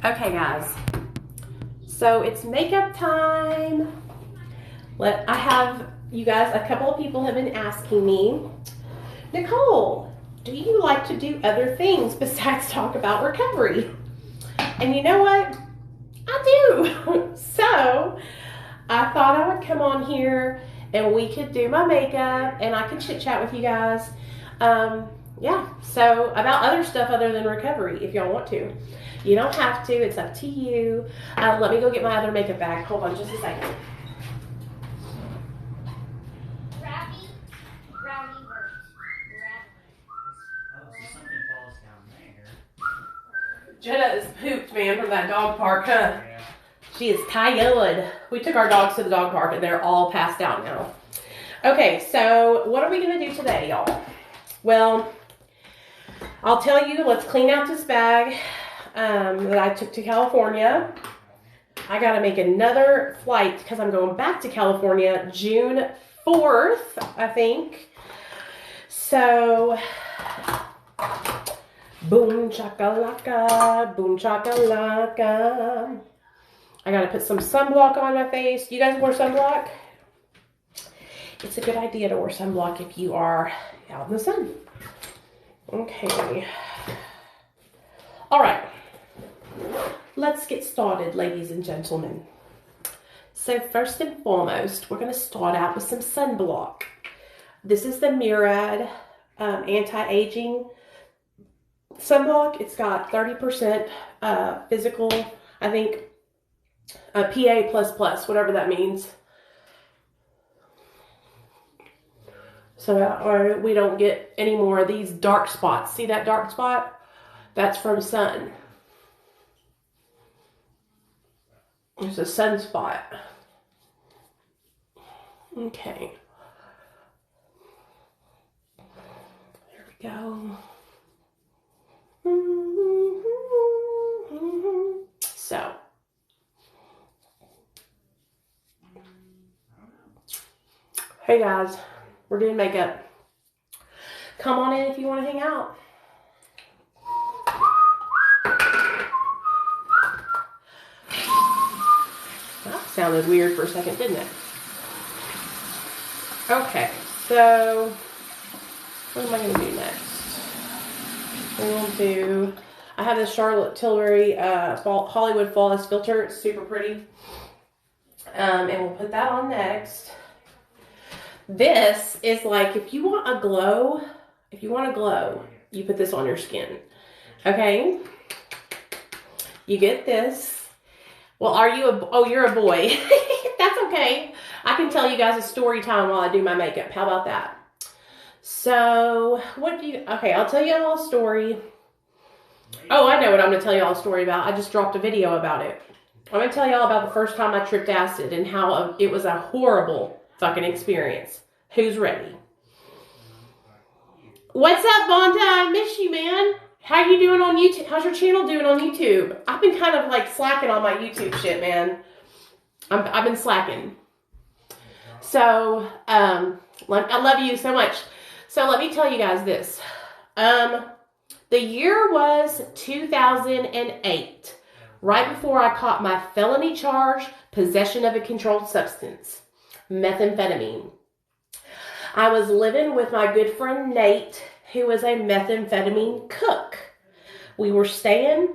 Okay, guys. So it's makeup time. I have, you guys, a couple of people have been asking me, Nicole, do you like to do other things besides talk about recovery? And you know what? I do. So I thought I would come on here and we could do my makeup and I could chit chat with you guys. Yeah, so about other stuff other than recovery if y'all want to. You don't have to, it's up to you. Let me go get my other makeup bag. Hold on just a second. Jana is pooped, man, from that dog park, huh? Yeah. She is tired. We took our dogs to the dog park and they're all passed out now. Okay, so what are we going to do today, y'all? Well, I'll tell you, let's clean out this bag that I took to California. I got to make another flight because I'm going back to California June 4th, I think. So, boom chakalaka, boom chakalaka. I got to put some sunblock on my face. Do you guys wear sunblock? It's a good idea to wear sunblock if you are out in the sun. Okay. All right. Let's get started, ladies and gentlemen. So first and foremost, we're going to start out with some sunblock. This is the Murad anti-aging sunblock. It's got 30% physical, I think, PA++, whatever that means. So we don't get any more of these dark spots. See that dark spot? That's from sun. It's a sunspot. Okay. There we go. So. Hey guys, we're doing makeup. Come on in if you want to hang out. That sounded weird for a second, didn't it? Okay, so what am I going to do next? I have this Charlotte Tilbury Hollywood Flawless filter. It's super pretty. And we'll put that on next. This is like, if you want a glow, you put this on your skin. Okay? You get this. Well, you're a boy. That's okay. I can tell you guys a story time while I do my makeup. How about that? So, I'll tell you all a story. Oh, I know what I'm going to tell you all a story about. I just dropped a video about it. I'm going to tell you all about the first time I tripped acid and how it was a horrible fucking experience. Who's ready? What's up, Bonta? I miss you, man. How you doing on YouTube? How's your channel doing on YouTube? I've been kind of like slacking on my YouTube shit, man. I've been slacking. So, I love you so much. So let me tell you guys this. The year was 2008, right before I caught my felony charge, possession of a controlled substance, methamphetamine. I was living with my good friend Nate, who was a methamphetamine cook. We were staying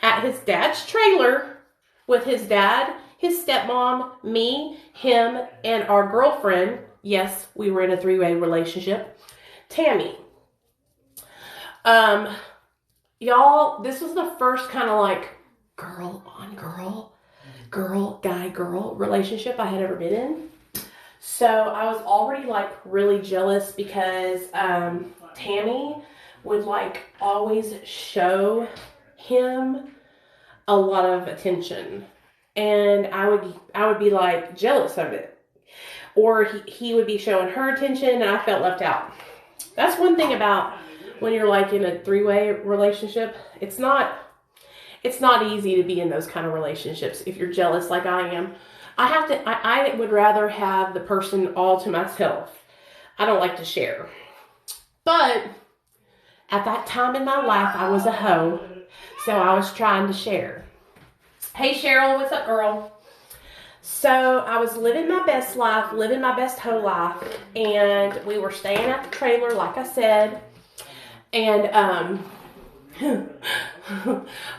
at his dad's trailer with his dad, his stepmom, me, him, and our girlfriend. Yes, we were in a three-way relationship. Tammy. Y'all, this was the first kind of like girl on girl, guy, girl relationship I had ever been in. So I was already like really jealous because Tammy would like always show him a lot of attention, and I would be like jealous of it, or he would be showing her attention and I felt left out. That's one thing about when you're like in a three-way relationship. It's not easy to be in those kind of relationships if you're jealous like I am. I would rather have the person all to myself. I don't like to share. But At that time in my life, I was a hoe, so I was trying to share. Hey, Cheryl, what's up, girl? So I was living my best life, living my best hoe life, and we were staying at the trailer, like I said, and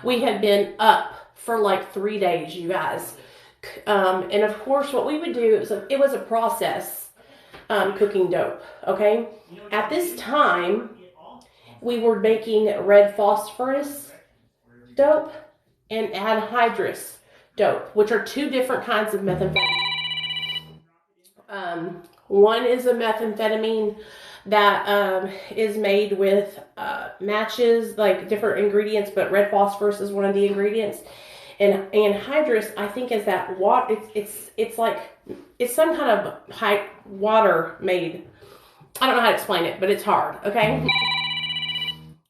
we had been up for like 3 days, you guys. And of course, what we would do, it was a process, cooking dope, okay? At this time, we were making red phosphorus dope and anhydrous dope, which are two different kinds of methamphetamine. One is a methamphetamine that is made with matches, like different ingredients, but red phosphorus is one of the ingredients. And anhydrous, I think, is that water. It's like, it's some kind of water made. I don't know how to explain it, but it's hard. Okay.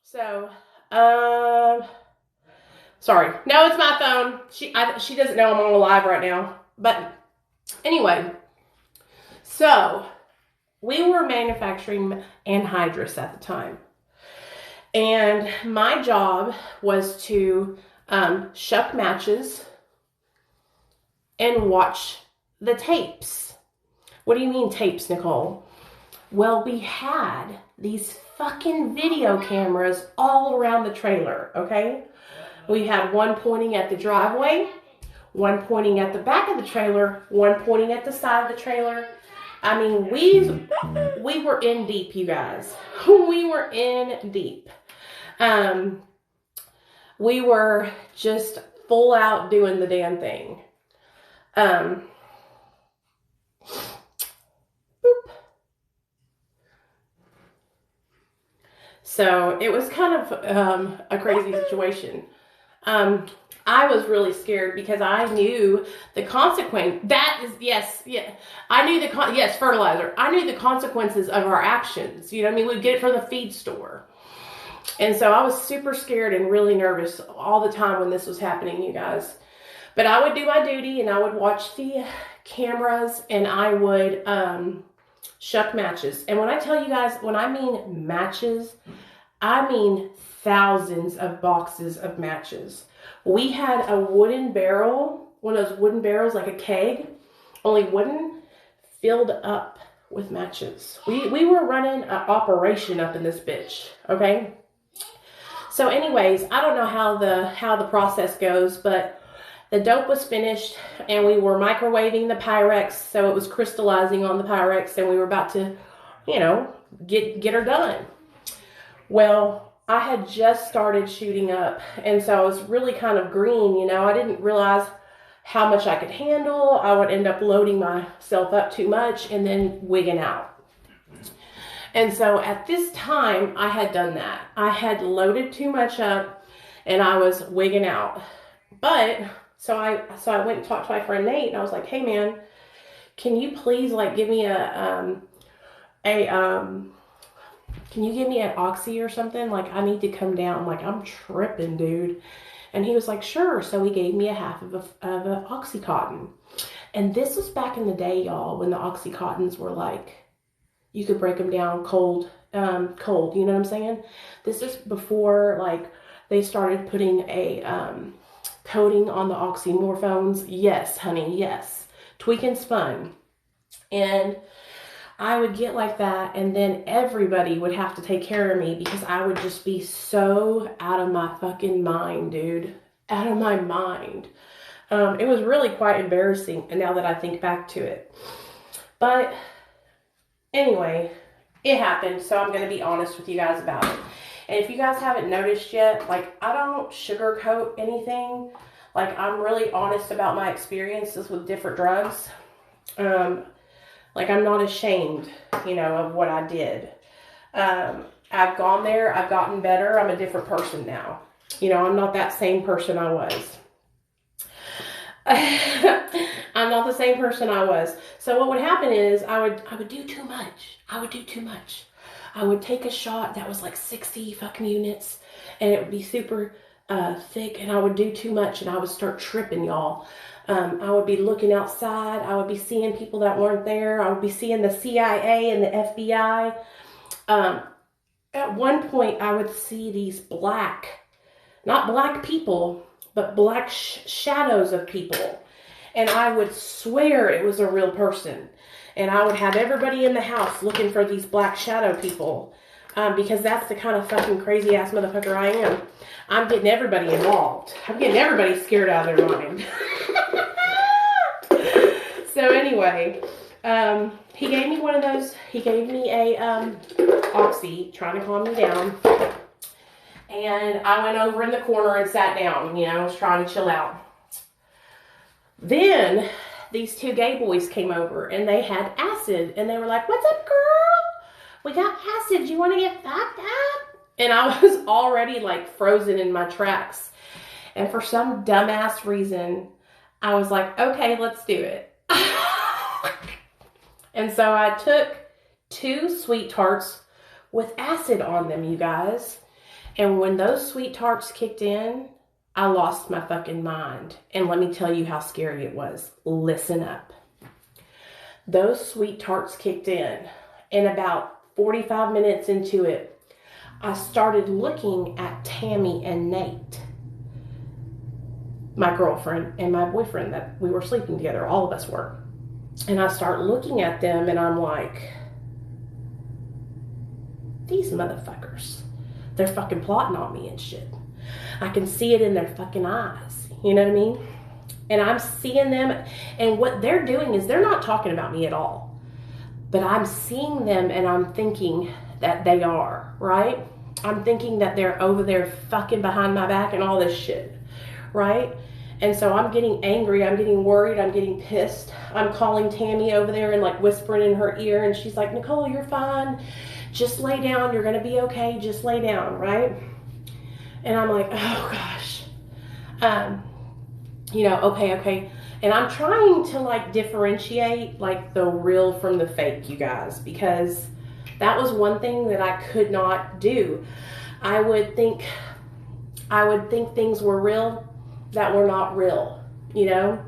So, sorry. No, it's my phone. She doesn't know I'm on a live right now. But anyway, so we were manufacturing anhydrous at the time. And my job was to shuck matches and watch the tapes. What do you mean tapes, Nichole? Well, we had these fucking video cameras all around the trailer, okay? We had one pointing at the driveway, one pointing at the back of the trailer, one pointing at the side of the trailer. I mean, we were in deep, you guys. We were in deep. We were just full out doing the damn thing. Boop. So it was kind of a crazy situation. I was really scared because I knew the consequence. That is, yes, yeah. I knew yes, fertilizer. I knew the consequences of our actions. You know what I mean? We'd get it from the feed store. And so I was super scared and really nervous all the time when this was happening, you guys. But I would do my duty and I would watch the cameras and I would shuck matches. And when I tell you guys, when I mean matches, I mean thousands of boxes of matches. We had a wooden barrel, one of those wooden barrels, like a keg, only wooden, filled up with matches. We were running an operation up in this bitch, okay? So anyways, I don't know how the process goes, but the dope was finished and we were microwaving the Pyrex, so it was crystallizing on the Pyrex and we were about to, you know, get her done. Well, I had just started shooting up and so I was really kind of green, you know. I didn't realize how much I could handle. I would end up loading myself up too much and then wigging out. And so at this time, I had done that. I had loaded too much up and I was wigging out. But, so I went and talked to my friend Nate and I was like, hey man, can you please like give me can you give me an oxy or something? Like I need to come down. Like I'm tripping, dude. And he was like, sure. So he gave me a half of a Oxycontin. And this was back in the day, y'all, when the Oxycontins were like, you could break them down cold, you know what I'm saying? This is before, like, they started putting a coating on the oxymorphones. Yes, honey, yes. Tweak and spun. And I would get like that, and then everybody would have to take care of me because I would just be so out of my fucking mind, dude. Out of my mind. It was really quite embarrassing now that I think back to it. But anyway, it happened, so I'm going to be honest with you guys about it. And if you guys haven't noticed yet, like, I don't sugarcoat anything. Like, I'm really honest about my experiences with different drugs. Like, I'm not ashamed, you know, of what I did. I've gone there. I've gotten better. I'm a different person now. You know, I'm not that same person I was. I'm not the same person I was. So what would happen is I would do too much. I would do too much. I would take a shot that was like 60 fucking units and it would be super thick, and I would do too much and I would start tripping, y'all. I would be looking outside. I would be seeing people that weren't there. I would be seeing the CIA and the FBI. at one point I would see these not black people, but black shadows of people. And I would swear it was a real person. And I would have everybody in the house looking for these black shadow people. Because that's the kind of fucking crazy ass motherfucker I am. I'm getting everybody involved. I'm getting everybody scared out of their mind. So anyway, he gave me one of those. He gave me a Oxy, trying to calm me down. And I went over in the corner and sat down. You know, I was trying to chill out. Then these two gay boys came over and they had acid. And they were like, "What's up, girl? We got acid. Do you want to get fucked up?" And I was already like frozen in my tracks. And for some dumbass reason, I was like, okay, let's do it. And so I took 2 sweet tarts with acid on them, you guys. And when those sweet tarts kicked in, I lost my fucking mind. And let me tell you how scary it was. Listen up. Those sweet tarts kicked in. And about 45 minutes into it, I started looking at Tammy and Nate, my girlfriend and my boyfriend that we were sleeping together. All of us were. And I start looking at them and I'm like, these motherfuckers, they're fucking plotting on me and shit. I can see it in their fucking eyes. You know what I mean? And I'm seeing them, and what they're doing is they're not talking about me at all. But I'm seeing them and I'm thinking that they are, right? I'm thinking that they're over there fucking behind my back and all this shit, right? And so I'm getting angry, I'm getting worried, I'm getting pissed. I'm calling Tammy over there and like whispering in her ear, and she's like, "Nicole, you're fine. Just lay down. You're gonna be okay. Just lay down," right? And I'm like, oh gosh. You know, okay. And I'm trying to like differentiate like the real from the fake, you guys, because that was one thing that I could not do. I would think things were real that were not real, you know?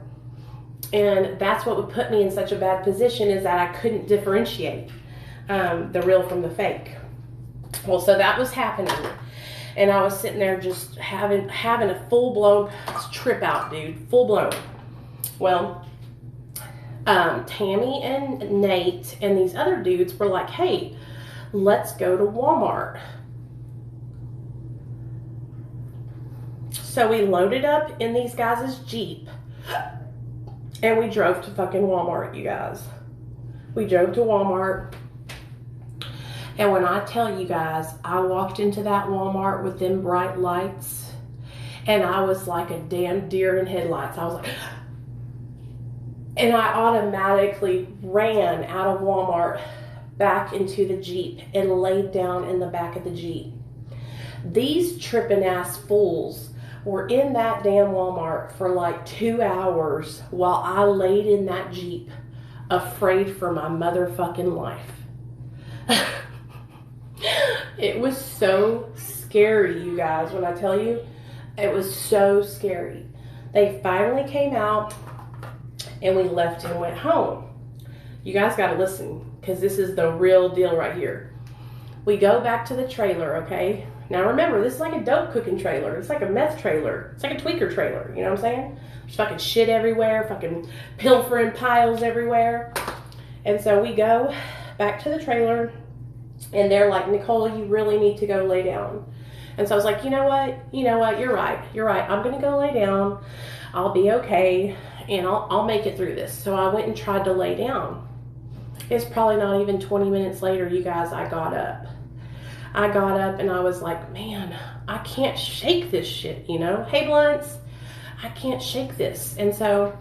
And that's what would put me in such a bad position, is that I couldn't differentiate the real from the fake. Well, so that was happening. And I was sitting there just having a full-blown trip out, dude. Full-blown. Well, Tammy and Nate and these other dudes were like, "Hey, let's go to Walmart." So we loaded up in these guys' Jeep and we drove to fucking Walmart, you guys. We drove to Walmart. And when I tell you guys, I walked into that Walmart with them bright lights and I was like a damn deer in headlights. I was like, and I automatically ran out of Walmart back into the Jeep and laid down in the back of the Jeep. These tripping ass fools were in that damn Walmart for like 2 hours while I laid in that Jeep afraid for my motherfucking life. It was so scary, you guys, when I tell you, it was so scary. They finally came out and we left and went home. You guys got to listen, because this is the real deal right here. We go back to the trailer, okay? Now remember, this is like a dope cooking trailer. It's like a meth trailer. It's like a tweaker trailer, you know what I'm saying? There's fucking shit everywhere, fucking pilfering piles everywhere. And so we go back to the trailer and they're like, "Nicole, you really need to go lay down." And so I was like, you know what, you're right. I'm gonna go lay down. I'll be okay and I'll make it through this. So I went and tried to lay down. It's probably not even 20 minutes later, you guys, I got up and I was like, man, I can't shake this shit, you know? Hey, Blunts, I can't shake this. And so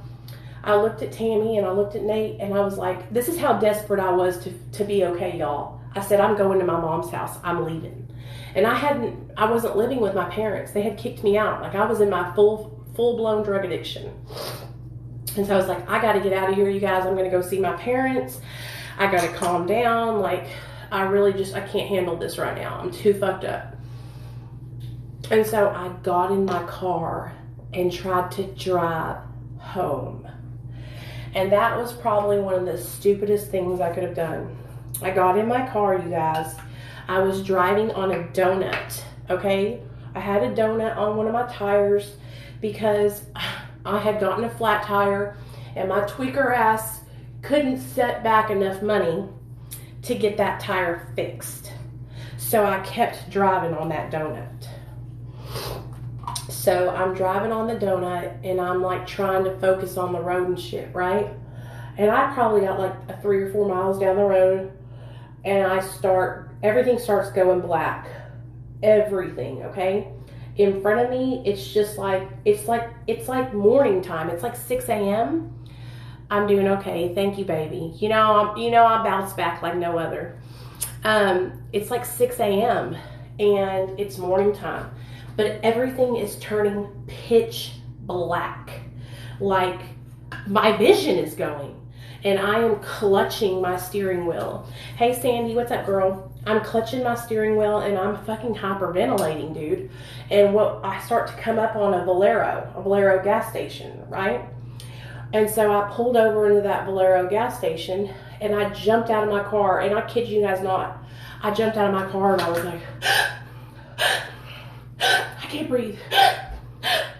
I looked at Tammy and I looked at Nate and I was like, this is how desperate I was to be okay, y'all. I said, I'm going to my mom's house. I'm leaving. And I wasn't living with my parents. They had kicked me out. Like, I was in my full-blown drug addiction. And so I was like, I got to get out of here, you guys. I'm going to go see my parents. I got to calm down. Like, I can't handle this right now. I'm too fucked up. And so I got in my car and tried to drive home. And that was probably one of the stupidest things I could have done. I got in my car, you guys. I was driving on a donut, okay? I had a donut on one of my tires because I had gotten a flat tire and my tweaker ass couldn't set back enough money to get that tire fixed. So I kept driving on that donut. So I'm driving on the donut and I'm like trying to focus on the road and shit, right? And I probably got like 3 or 4 miles down the road and everything starts going black. Everything, okay? In front of me, it's just like, it's like morning time. It's like 6 a.m. I'm doing okay. Thank you, baby. You know, I bounce back like no other. It's like 6 a.m. and it's morning time, but everything is turning pitch black. Like my vision is going and I am clutching my steering wheel. Hey, Sandy, what's up, girl? I'm clutching my steering wheel and I'm fucking hyperventilating, dude. And I start to come up on a Valero gas station, right? And so I pulled over into that Valero gas station and I jumped out of my car, and I kid you guys not, I jumped out of my car and I was like, I can't breathe.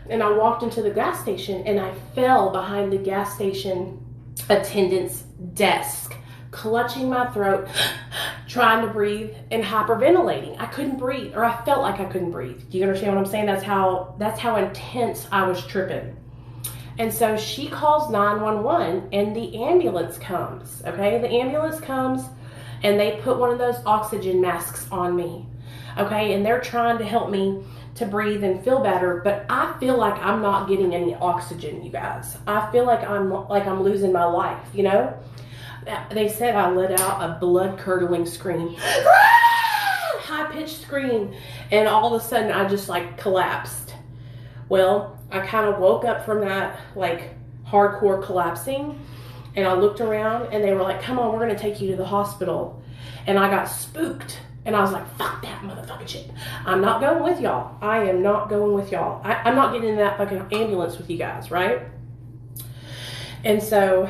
And I walked into the gas station and I fell behind the gas station attendant's desk, clutching my throat, trying to breathe and hyperventilating. I couldn't breathe, or I felt like I couldn't breathe. Do you understand what I'm saying? That's how intense I was tripping. And so she calls 911 and the ambulance comes, okay? The ambulance comes and they put one of those oxygen masks on me, okay? And they're trying to help me to breathe and feel better, but I feel like I'm not getting any oxygen, you guys. I feel like I'm losing my life, you know? They said I let out a blood-curdling scream, high-pitched scream, and all of a sudden I just like collapsed. Well, I kind of woke up from that like hardcore collapsing, and I looked around and they were like, come on, we're going to take you to the hospital. And I got spooked and I was like, fuck that motherfucking shit. I'm not going with y'all. I am not going with y'all. I'm not getting in that fucking ambulance with you guys, right? And so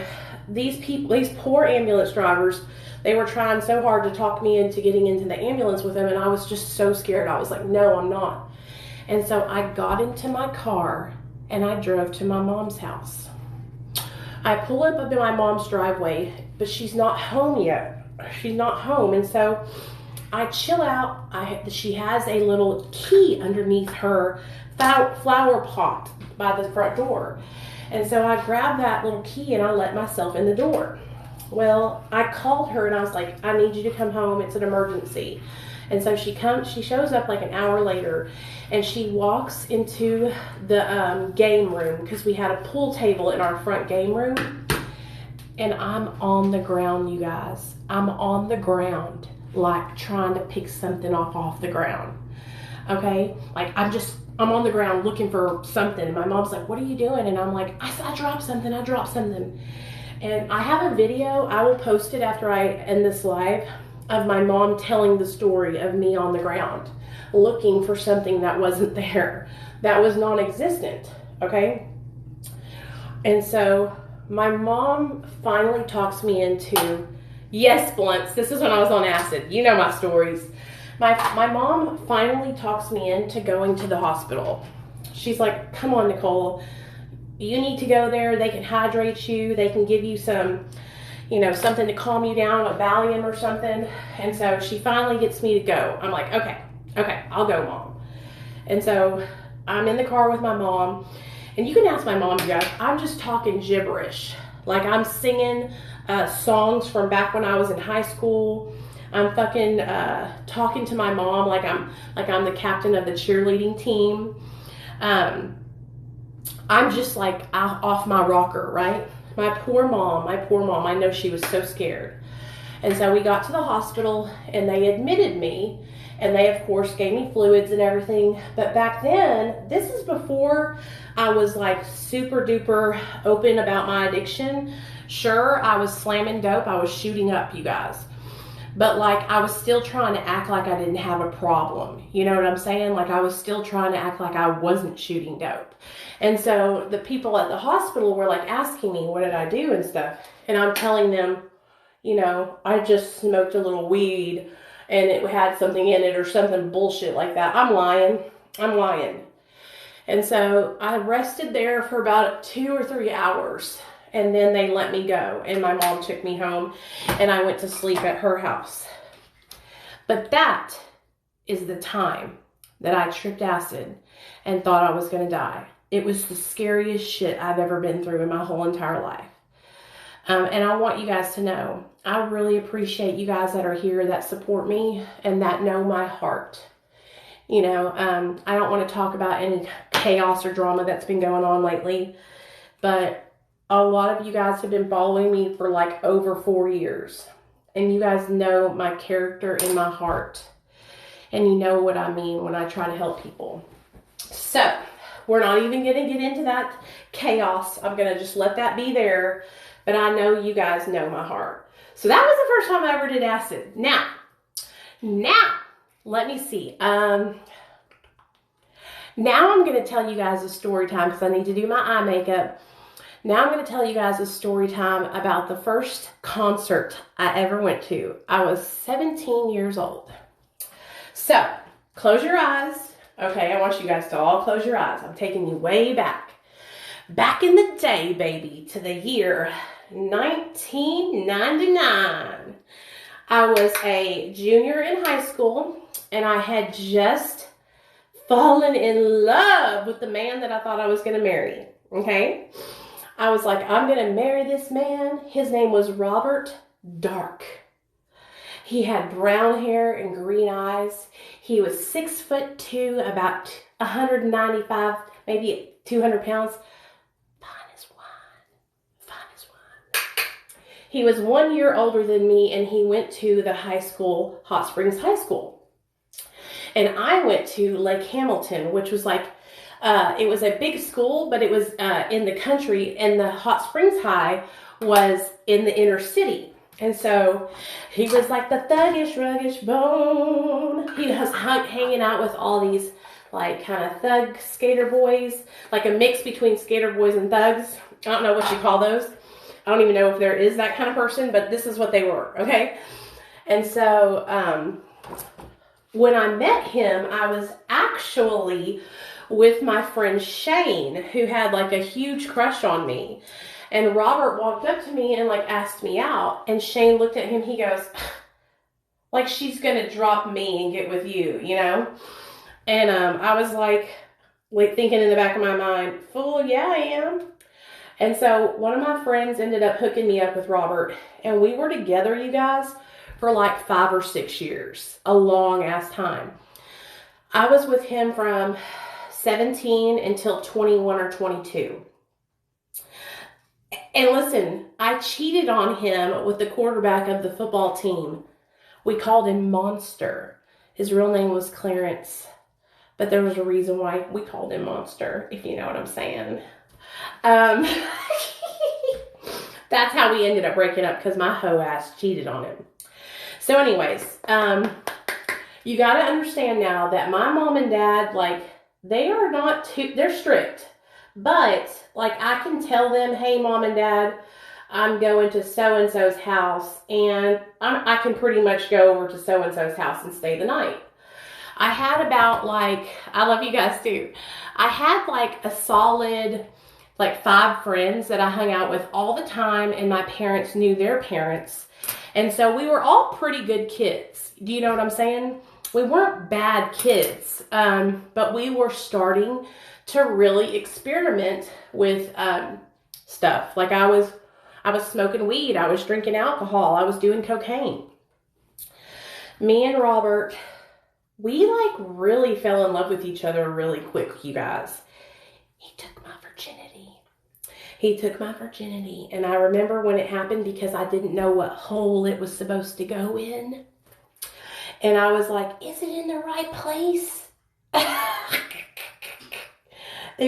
these poor ambulance drivers, they were trying so hard to talk me into getting into the ambulance with them, and I was just so scared. I was like, no, I'm not. And so I got into my car and I drove to my mom's house. I pull up in my mom's driveway, but she's not home yet. She's not home. And so I chill out. She has a little key underneath her flower pot by the front door. And so I grabbed that little key and I let myself in the door. Well, I called her and I was like, I need you to come home. It's an emergency. And so she shows up like an hour later, and she walks into the game room, because we had a pool table in our front game room, and I'm on the ground, you guys. I'm on the ground, like trying to pick something off the ground. Okay? Like I'm on the ground looking for something. And my mom's like, what are you doing? And I'm like, I dropped something. And I have a video. I will post it after I end this live, of my mom telling the story of me on the ground looking for something that wasn't there, that was non-existent, okay? And so my mom finally talks me into, yes, blunts, this is when I was on acid, you know my stories. My mom finally talks me into going to the hospital. She's like, come on, Nichole, you need to go there. They can hydrate you, they can give you some, you know, something to calm you down, a Valium or something. And so she finally gets me to go. I'm like, okay, I'll go, Mom. And so I'm in the car with my mom, and you can ask my mom, you guys, I'm just talking gibberish. Like I'm singing songs from back when I was in high school. I'm fucking talking to my mom like I'm the captain of the cheerleading team. I'm just like off my rocker, right? My poor mom, I know she was so scared. And so we got to the hospital and they admitted me, and they of course gave me fluids and everything. But back then, this is before I was like super duper open about my addiction. Sure, I was slamming dope, I was shooting up, you guys. But like I was still trying to act like I didn't have a problem. You know what I'm saying? Like I was still trying to act like I wasn't shooting dope. And so the people at the hospital were like asking me, what did I do and stuff? And I'm telling them, you know, I just smoked a little weed and it had something in it or something bullshit like that. I'm lying. And so I rested there for about 2 or 3 hours, and then they let me go, and my mom took me home, and I went to sleep at her house. But that is the time that I tripped acid and thought I was going to die. It was the scariest shit I've ever been through in my whole entire life. And I want you guys to know, I really appreciate you guys that are here, that support me, and that know my heart. You know, I don't want to talk about any chaos or drama that's been going on lately, but a lot of you guys have been following me for like over 4 years. And you guys know my character and my heart. And you know what I mean when I try to help people. So, we're not even going to get into that chaos. I'm going to just let that be there. But I know you guys know my heart. So that was the first time I ever did acid. Now, let me see. Now I'm going to tell you guys a story time because I need to do my eye makeup. Now I'm going to tell you guys a story time about the first concert I ever went to. I was 17 years old. So, close your eyes. Okay, I want you guys to all close your eyes. I'm taking you way back. Back in the day, baby, to the year 1999. I was a junior in high school, and I had just fallen in love with the man that I thought I was going to marry. Okay? I was like, I'm going to marry this man. His name was Robert Dark. He had brown hair and green eyes. He was 6'2", about 195, maybe 200 pounds. Fine as wine. He was 1 year older than me, and he went to the high school, Hot Springs High School. And I went to Lake Hamilton, which was like, it was a big school, but it was in the country, and the Hot Springs High was in the inner city. And so he was like the thuggish, ruggish bone. He was hanging out with all these like kind of thug skater boys, like a mix between skater boys and thugs. I don't know what you call those. I don't even know if there is that kind of person, but this is what they were, okay? And so when I met him, I was actually with my friend Shane, who had like a huge crush on me. And Robert walked up to me and like asked me out. And Shane looked at him. He goes, like, she's going to drop me and get with you, you know? And I was like thinking in the back of my mind, fool, yeah, I am. And so one of my friends ended up hooking me up with Robert. And we were together, you guys, for like 5 or 6 years. A long ass time. I was with him from 17 until 21 or 22. And listen, I cheated on him with the quarterback of the football team. We called him Monster. His real name was Clarence. But there was a reason why we called him Monster, if you know what I'm saying. That's how we ended up breaking up, because my hoe ass cheated on him. So anyways, you got to understand now that my mom and dad, like, they're strict. But, like, I can tell them, hey, Mom and Dad, I'm going to so-and-so's house, and I can pretty much go over to so-and-so's house and stay the night. I had about, like, I love you guys too. I had, like, a solid, like, 5 friends that I hung out with all the time, and my parents knew their parents. And so we were all pretty good kids. Do you know what I'm saying? We weren't bad kids, but we were starting to really experiment with stuff. Like I was smoking weed, I was drinking alcohol, I was doing cocaine. Me and Robert, we like really fell in love with each other really quick, you guys. He took my virginity. And I remember when it happened because I didn't know what hole it was supposed to go in. And I was like, is it in the right place? I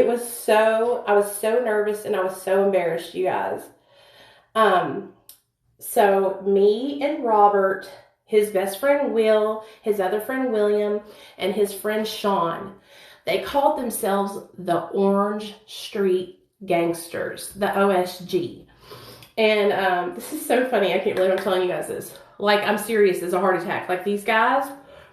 was so nervous and I was so embarrassed, you guys. So me and Robert, his best friend Will, his other friend William, and his friend Sean, they called themselves the Orange Street Gangsters, the OSG. And this is so funny. I can't believe I'm telling you guys this. Like, I'm serious, it's a heart attack. Like, these guys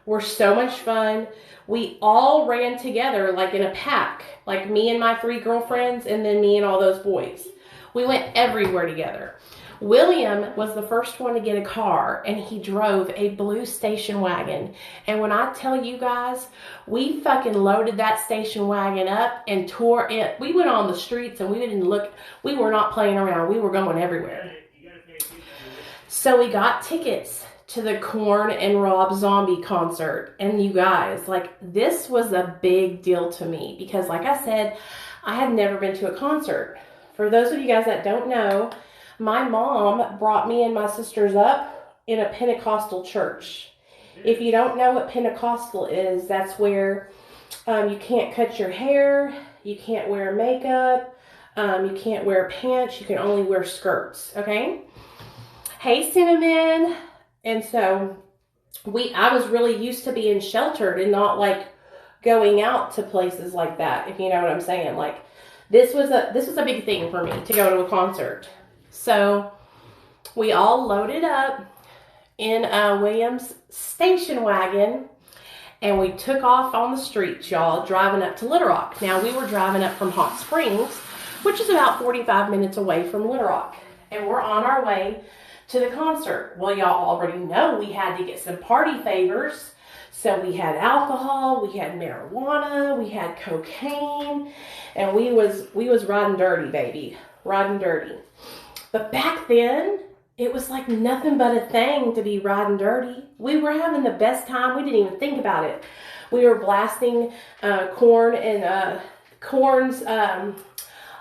were so much fun. We all ran together, like in a pack. Like, me and my 3 girlfriends, and then me and all those boys. We went everywhere together. William was the first one to get a car, and he drove a blue station wagon. And when I tell you guys, we fucking loaded that station wagon up and tore it. We went on the streets and we didn't look. We were not playing around. We were going everywhere. So we got tickets to the Korn and Rob Zombie concert. And you guys, like, this was a big deal to me because, like I said, I had never been to a concert. For those of you guys that don't know, my mom brought me and my sisters up in a Pentecostal church. If you don't know what Pentecostal is, that's where you can't cut your hair, you can't wear makeup, you can't wear pants, you can only wear skirts, okay? Hey, Cinnamon. And so I was really used to being sheltered and not like going out to places like that, if you know what I'm saying. Like, this was a big thing for me to go to a concert. So we all loaded up in William's station wagon and we took off on the streets, y'all, driving up to Little Rock. Now, we were driving up from Hot Springs, which is about 45 minutes away from Little Rock. And we're on our way to the concert. Well, y'all already know we had to get some party favors. So we had alcohol, we had marijuana, we had cocaine, and we was riding dirty, baby. Riding dirty. But back then, it was like nothing but a thing to be riding dirty. We were having the best time. We didn't even think about it. We were blasting Korn and Korn's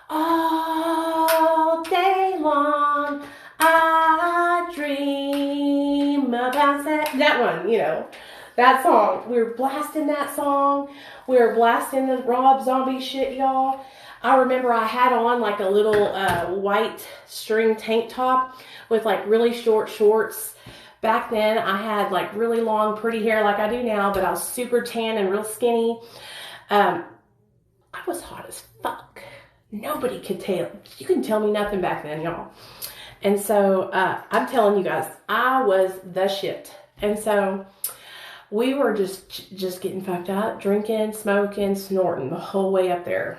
all day long. I dream about that one, you know, that song. We were blasting that song. We were blasting the Rob Zombie shit, y'all. I remember I had on like a little white string tank top with like really short shorts. Back then I had like really long pretty hair like I do now, but I was super tan and real skinny. I was hot as fuck. Nobody could tell. You couldn't tell me nothing back then, y'all. And so I'm telling you guys, I was the shit. And so we were just getting fucked up, drinking, smoking, snorting the whole way up there.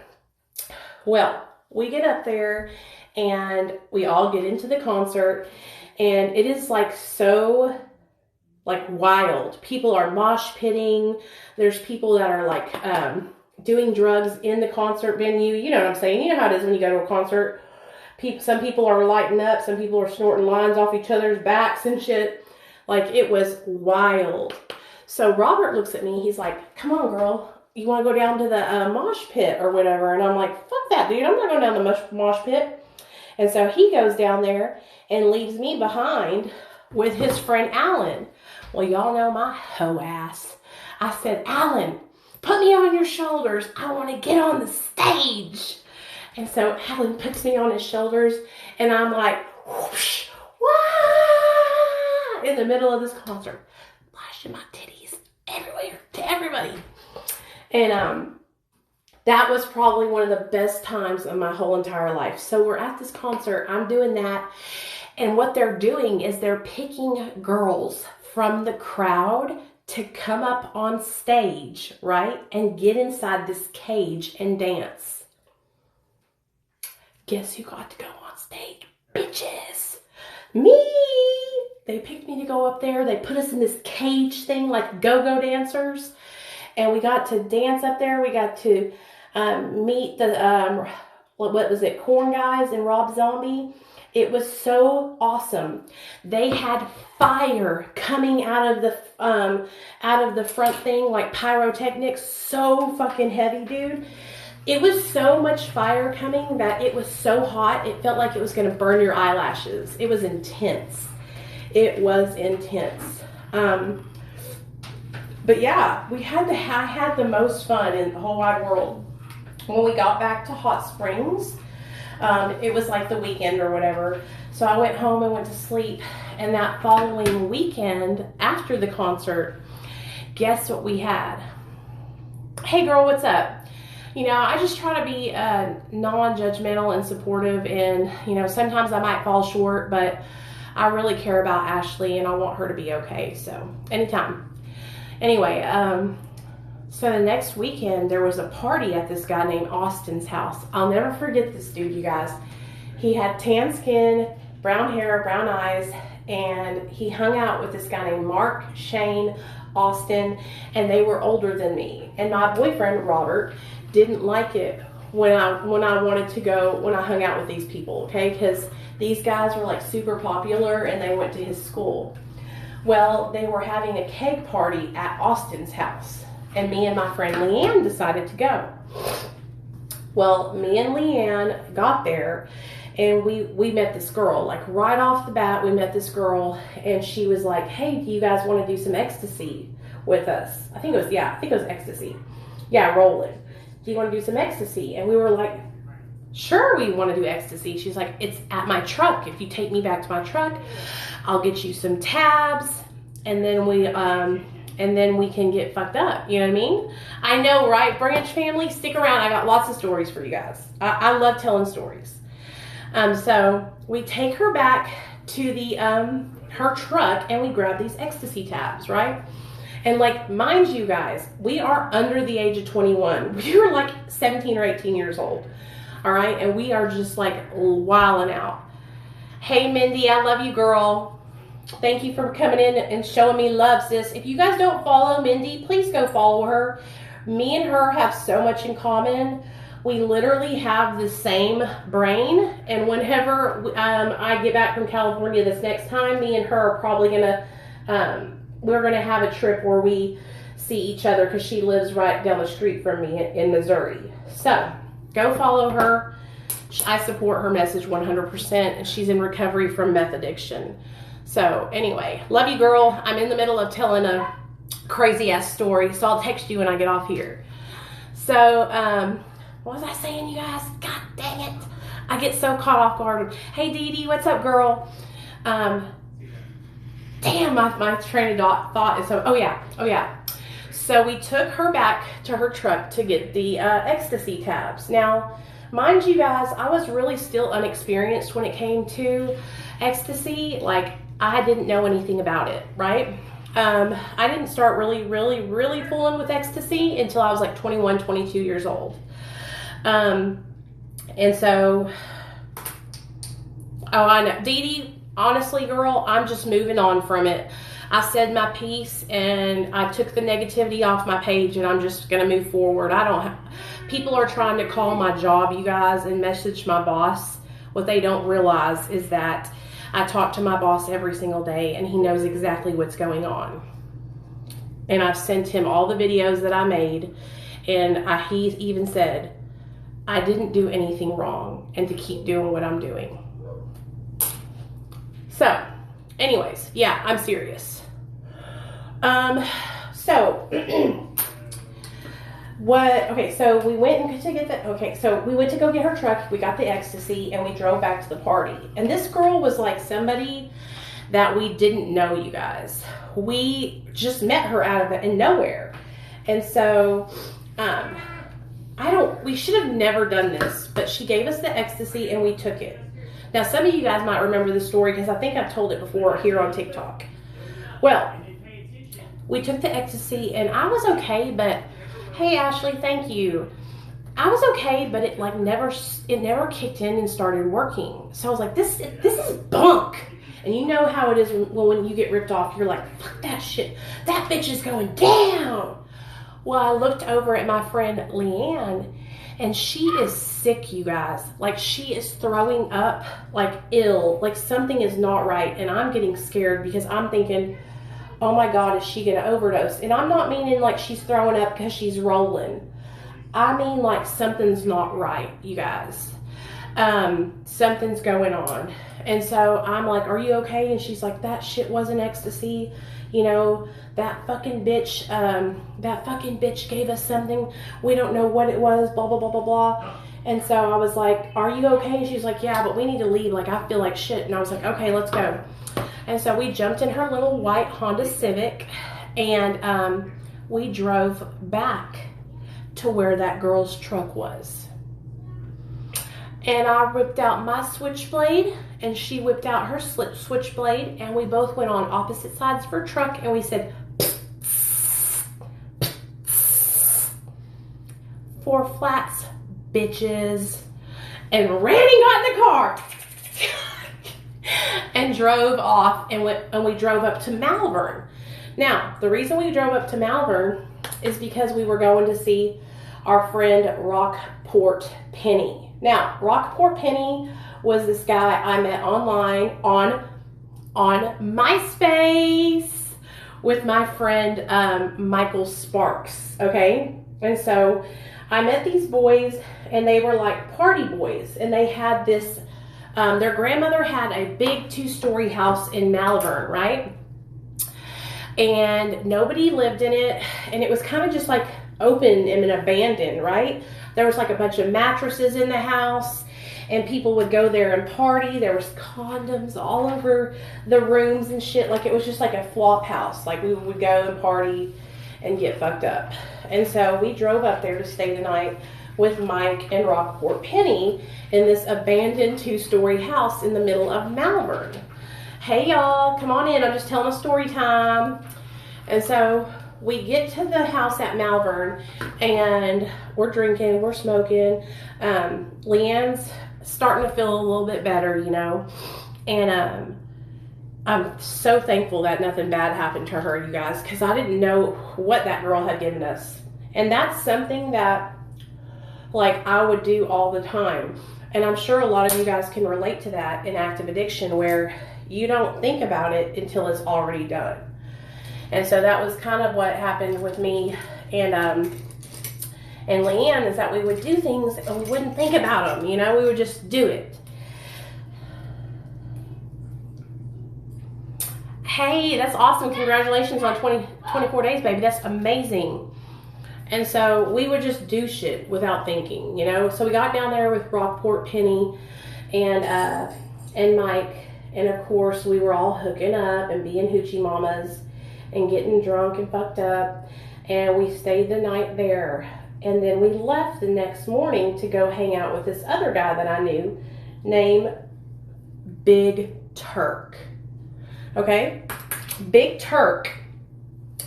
Well, we get up there and we all get into the concert, and it is like so like wild. People are mosh pitting. There's people that are like doing drugs in the concert venue. You know what I'm saying? You know how it is when you go to a concert. Some people are lighting up. Some people are snorting lines off each other's backs and shit. Like, it was wild. So Robert looks at me. He's like, come on, girl. You want to go down to the mosh pit or whatever? And I'm like, fuck that, dude. I'm not going down the mosh pit. And so he goes down there and leaves me behind with his friend Alan. Well, y'all know my hoe ass. I said, Alan, put me on your shoulders. I want to get on the stage. And so Alan puts me on his shoulders, and I'm like, whoosh, wah, in the middle of this concert, flashing my titties everywhere to everybody. And that was probably one of the best times of my whole entire life. So we're at this concert, I'm doing that, and what they're doing is they're picking girls from the crowd to come up on stage, right, and get inside this cage and dance. Guess who got to go on stage? Bitches. Me. They picked me to go up there. They put us in this cage thing like go-go dancers. And we got to dance up there. We got to meet the, what was it, Korn guys and Rob Zombie. It was so awesome. They had fire coming out of the front thing, like pyrotechnics. So fucking heavy, dude. It was so much fire coming that it was so hot, it felt like it was going to burn your eyelashes. It was intense. It was intense. But yeah, I had the most fun in the whole wide world. When we got back to Hot Springs, it was like the weekend or whatever. So I went home and went to sleep. And that following weekend, after the concert, guess what we had? Hey girl, what's up? You know, I just try to be non-judgmental and supportive, and, you know, sometimes I might fall short, but I really care about Ashley and I want her to be okay. So anytime. Anyway, so the next weekend there was a party at this guy named Austin's house. I'll never forget this dude, you guys. He had tan skin, brown hair, brown eyes, and he hung out with this guy named Mark, Shane, Austin, and they were older than me. And my boyfriend, Robert, didn't like it when I wanted to go, when I hung out with these people, okay? Because these guys were like super popular and they went to his school. Well, they were having a keg party at Austin's house, and me and my friend Leanne decided to go. Well, me and Leanne got there, and we met this girl. Like right off the bat, we met this girl, and she was like, hey, do you guys want to do some ecstasy with us? I think it was ecstasy. Yeah, rolling. Do you want to do some ecstasy? And we were like, sure, we want to do ecstasy. She's like, it's at my truck. If you take me back to my truck, I'll get you some tabs, and then we can get fucked up. You know what I mean? I know, right? Branch family, stick around. I got lots of stories for you guys. I love telling stories. So we take her back to the her truck, and we grab these ecstasy tabs, right? And like, mind you guys, we are under the age of 21. We were like 17 or 18 years old. All right. And we are just like wilding out. Hey, Mindy, I love you, girl. Thank you for coming in and showing me love, sis. If you guys don't follow Mindy, please go follow her. Me and her have so much in common. We literally have the same brain. And whenever I get back from California this next time, me and her are probably going to, we're going to have a trip where we see each other, because she lives right down the street from me in Missouri. So go follow her. I support her message 100%, and she's in recovery from meth addiction. So anyway, love you, girl. I'm in the middle of telling a crazy ass story, so I'll text you when I get off here. So what was I saying, you guys? God dang it. I get so caught off guard. Hey, Dee Dee, what's up, girl? Damn, my train of thought is so, oh yeah. So we took her back to her truck to get the ecstasy tabs. Now, mind you guys, I was really still unexperienced when it came to ecstasy. Like, I didn't know anything about it, right? I didn't start really fooling with ecstasy until I was like 21, 22 years old. And so, oh, I know. Dee Dee, honestly, girl, I'm just moving on from it. I said my piece, and I took the negativity off my page, and I'm just going to move forward. People are trying to call my job, you guys, and message my boss. What they don't realize is that I talk to my boss every single day, and he knows exactly what's going on. And I've sent him all the videos that I made, and he even said, I didn't do anything wrong, and to keep doing what I'm doing. So, anyways, yeah, I'm serious. So we went to go get her truck. We got the ecstasy, and we drove back to the party. And this girl was like somebody that we didn't know, you guys. We just met her out of nowhere. And so, we should have never done this, but she gave us the ecstasy and we took it. Now, some of you guys might remember the story, because I think I've told it before here on TikTok. Well, we took the ecstasy, and I was okay, but hey, Ashley, thank you. I was okay, but it never kicked in and started working. So I was like, this is bunk. And you know how it is when you get ripped off, you're like, fuck that shit. That bitch is going down. Well, I looked over at my friend Leanne, and she is sick, you guys. Like, she is throwing up, like ill, like something is not right. And I'm getting scared, because I'm thinking, oh my God, is she gonna overdose? And I'm not meaning like she's throwing up because she's rolling. I mean like something's not right, you guys. Something's going on. And so I'm like, are you okay? And she's like, that shit wasn't ecstasy. You know, that fucking bitch gave us something. We don't know what it was, blah, blah, blah, blah, blah. And so I was like, are you okay? And she's like, yeah, but we need to leave. Like, I feel like shit. And I was like, okay, let's go. And so we jumped in her little white Honda Civic, and we drove back to where that girl's truck was. And I whipped out my switchblade, and she whipped out her switchblade, and we both went on opposite sides of her truck, and we said, 4 flats, bitches, and ran and got in the car and drove off, and we drove up to Malvern. Now, the reason we drove up to Malvern is because we were going to see our friend Rockport Penny. Now, Rockport Penny was this guy I met online on MySpace with my friend Michael Sparks, okay? And so I met these boys, and they were like party boys, and they had this, their grandmother had a big 2-story house in Malvern, right? And nobody lived in it, and it was kind of just like open and abandoned, right? There was like a bunch of mattresses in the house, and people would go there and party. There was condoms all over the rooms and shit. Like, it was just like a flop house. Like, we would go and party and get fucked up. And so we drove up there to stay the night with Mike and Rockport Penny in this abandoned 2-story house in the middle of Malvern. Hey y'all, come on in. I'm just telling a story time. And so we get to the house at Malvern, and we're drinking, we're smoking. Leanne's starting to feel a little bit better, you know. And I'm so thankful that nothing bad happened to her, you guys, because I didn't know what that girl had given us. And that's something that, like, I would do all the time. And I'm sure a lot of you guys can relate to that in active addiction, where you don't think about it until it's already done. And so that was kind of what happened with me and Leanne, is that we would do things and we wouldn't think about them, you know, we would just do it. Hey, that's awesome. Congratulations on 24 days, baby. That's amazing. And so we would just do shit without thinking, you know. So we got down there with Rockport Penny and Mike, and of course we were all hooking up and being hoochie mamas and getting drunk and fucked up, and we stayed the night there. And then we left the next morning to go hang out with this other guy that I knew named Big Turk. Okay? Big Turk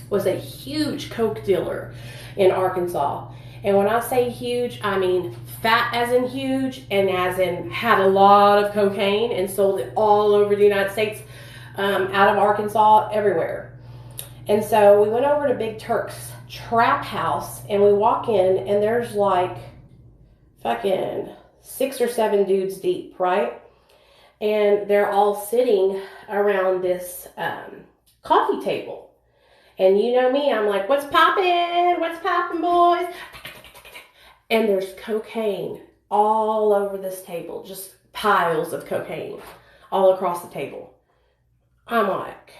was a huge coke dealer in Arkansas. And when I say huge, I mean fat as in huge, and as in had a lot of cocaine and sold it all over the United States, out of Arkansas, everywhere. And so we went over to Big Turk's trap house, and we walk in, and there's like fucking 6 or 7 dudes deep, right? And they're all sitting around this coffee table. And you know me, I'm like, what's poppin'? What's poppin', boys? And there's cocaine all over this table, just piles of cocaine all across the table. I'm like,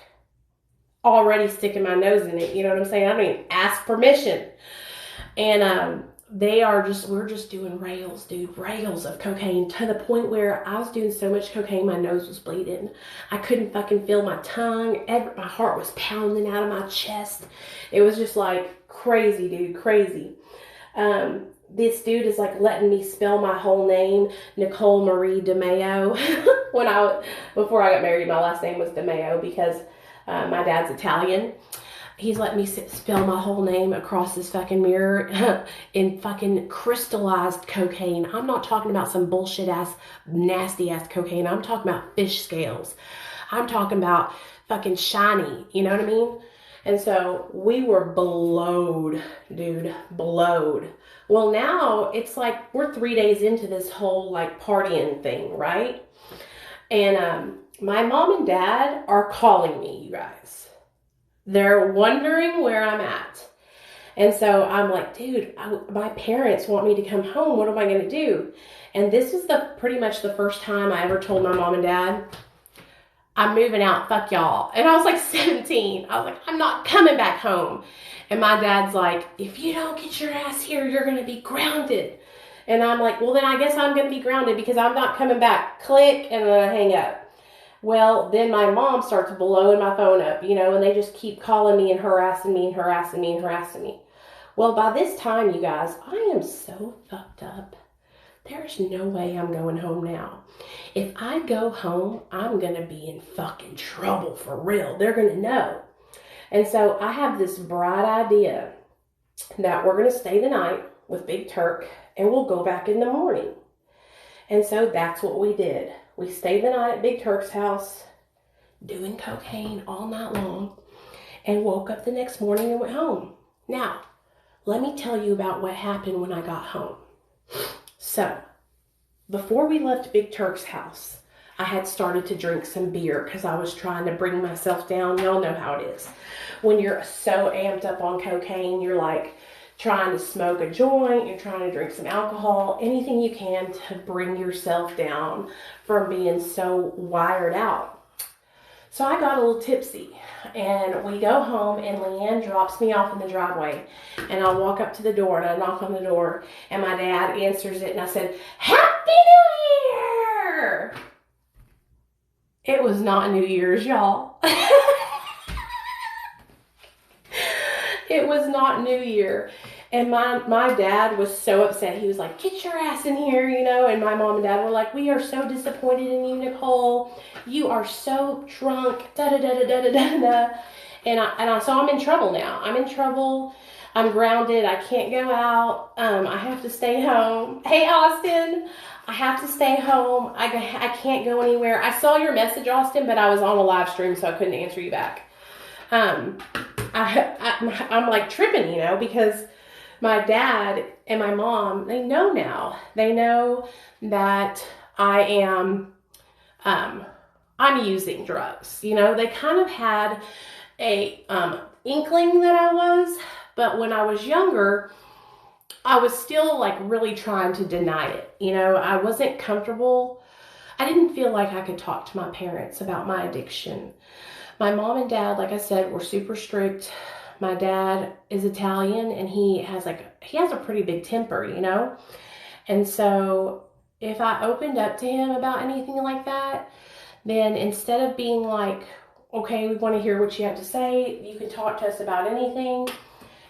already sticking my nose in it, you know what I'm saying? I don't even ask permission. And we're just doing rails, dude, rails of cocaine, to the point where I was doing so much cocaine, my nose was bleeding. I couldn't fucking feel my tongue. My heart was pounding out of my chest. It was just like crazy, dude, crazy. This dude is like letting me spell my whole name, Nicole Marie DeMeo. Before I got married, my last name was DeMeo because my dad's Italian. He's letting me spell my whole name across this fucking mirror in fucking crystallized cocaine. I'm not talking about some bullshit ass, nasty ass cocaine. I'm talking about fish scales. I'm talking about fucking shiny, you know what I mean? And so we were blowed, dude, blowed. Well, now it's like we're 3 days into this whole like partying thing, right? And my mom and dad are calling me, you guys. They're wondering where I'm at. And so I'm like, dude, my parents want me to come home. What am I going to do? And this was pretty much the first time I ever told my mom and dad, I'm moving out, fuck y'all. And I was like 17. I was like, I'm not coming back home. And my dad's like, if you don't get your ass here, you're going to be grounded. And I'm like, well, then I guess I'm going to be grounded because I'm not coming back. Click, and then I hang up. Well, then my mom starts blowing my phone up, you know, and they just keep calling me and harassing me and harassing me and harassing me. Well, by this time, you guys, I am so fucked up There's no way I'm going home now. If I go home, I'm going to be in fucking trouble for real. They're going to know. And so I have this bright idea that we're going to stay the night with Big Turk and we'll go back in the morning. And so that's what we did. We stayed the night at Big Turk's house doing cocaine all night long and woke up the next morning and went home. Now, let me tell you about what happened when I got home. So, before we left Big Turk's house, I had started to drink some beer because I was trying to bring myself down. Y'all know how it is. When you're so amped up on cocaine, you're like trying to smoke a joint, you're trying to drink some alcohol, anything you can to bring yourself down from being so wired out. So I got a little tipsy and we go home and Leanne drops me off in the driveway and I walk up to the door and I knock on the door and my dad answers it and I said, "Happy New Year!" It was not New Year's, y'all. It was not New Year. And my dad was so upset. He was like, "Get your ass in here," you know. And my mom and dad were like, "We are so disappointed in you, Nichole. You are so drunk." Da da da da da da da. And so I'm in trouble now. I'm in trouble. I'm grounded. I can't go out. I have to stay home. Hey, Austin. I have to stay home. I can't go anywhere. I saw your message, Austin, but I was on a live stream, so I couldn't answer you back. I'm like tripping, you know, because my dad and my mom, they know now. They know that I am, I'm using drugs. You know, they kind of had a inkling that I was, but when I was younger, I was still like really trying to deny it. You know, I wasn't comfortable. I didn't feel like I could talk to my parents about my addiction. My mom and dad, like I said, were super strict. My dad is Italian and he has a pretty big temper, you know? And so if I opened up to him about anything like that, then instead of being like, "Okay, we want to hear what you have to say, you can talk to us about anything,"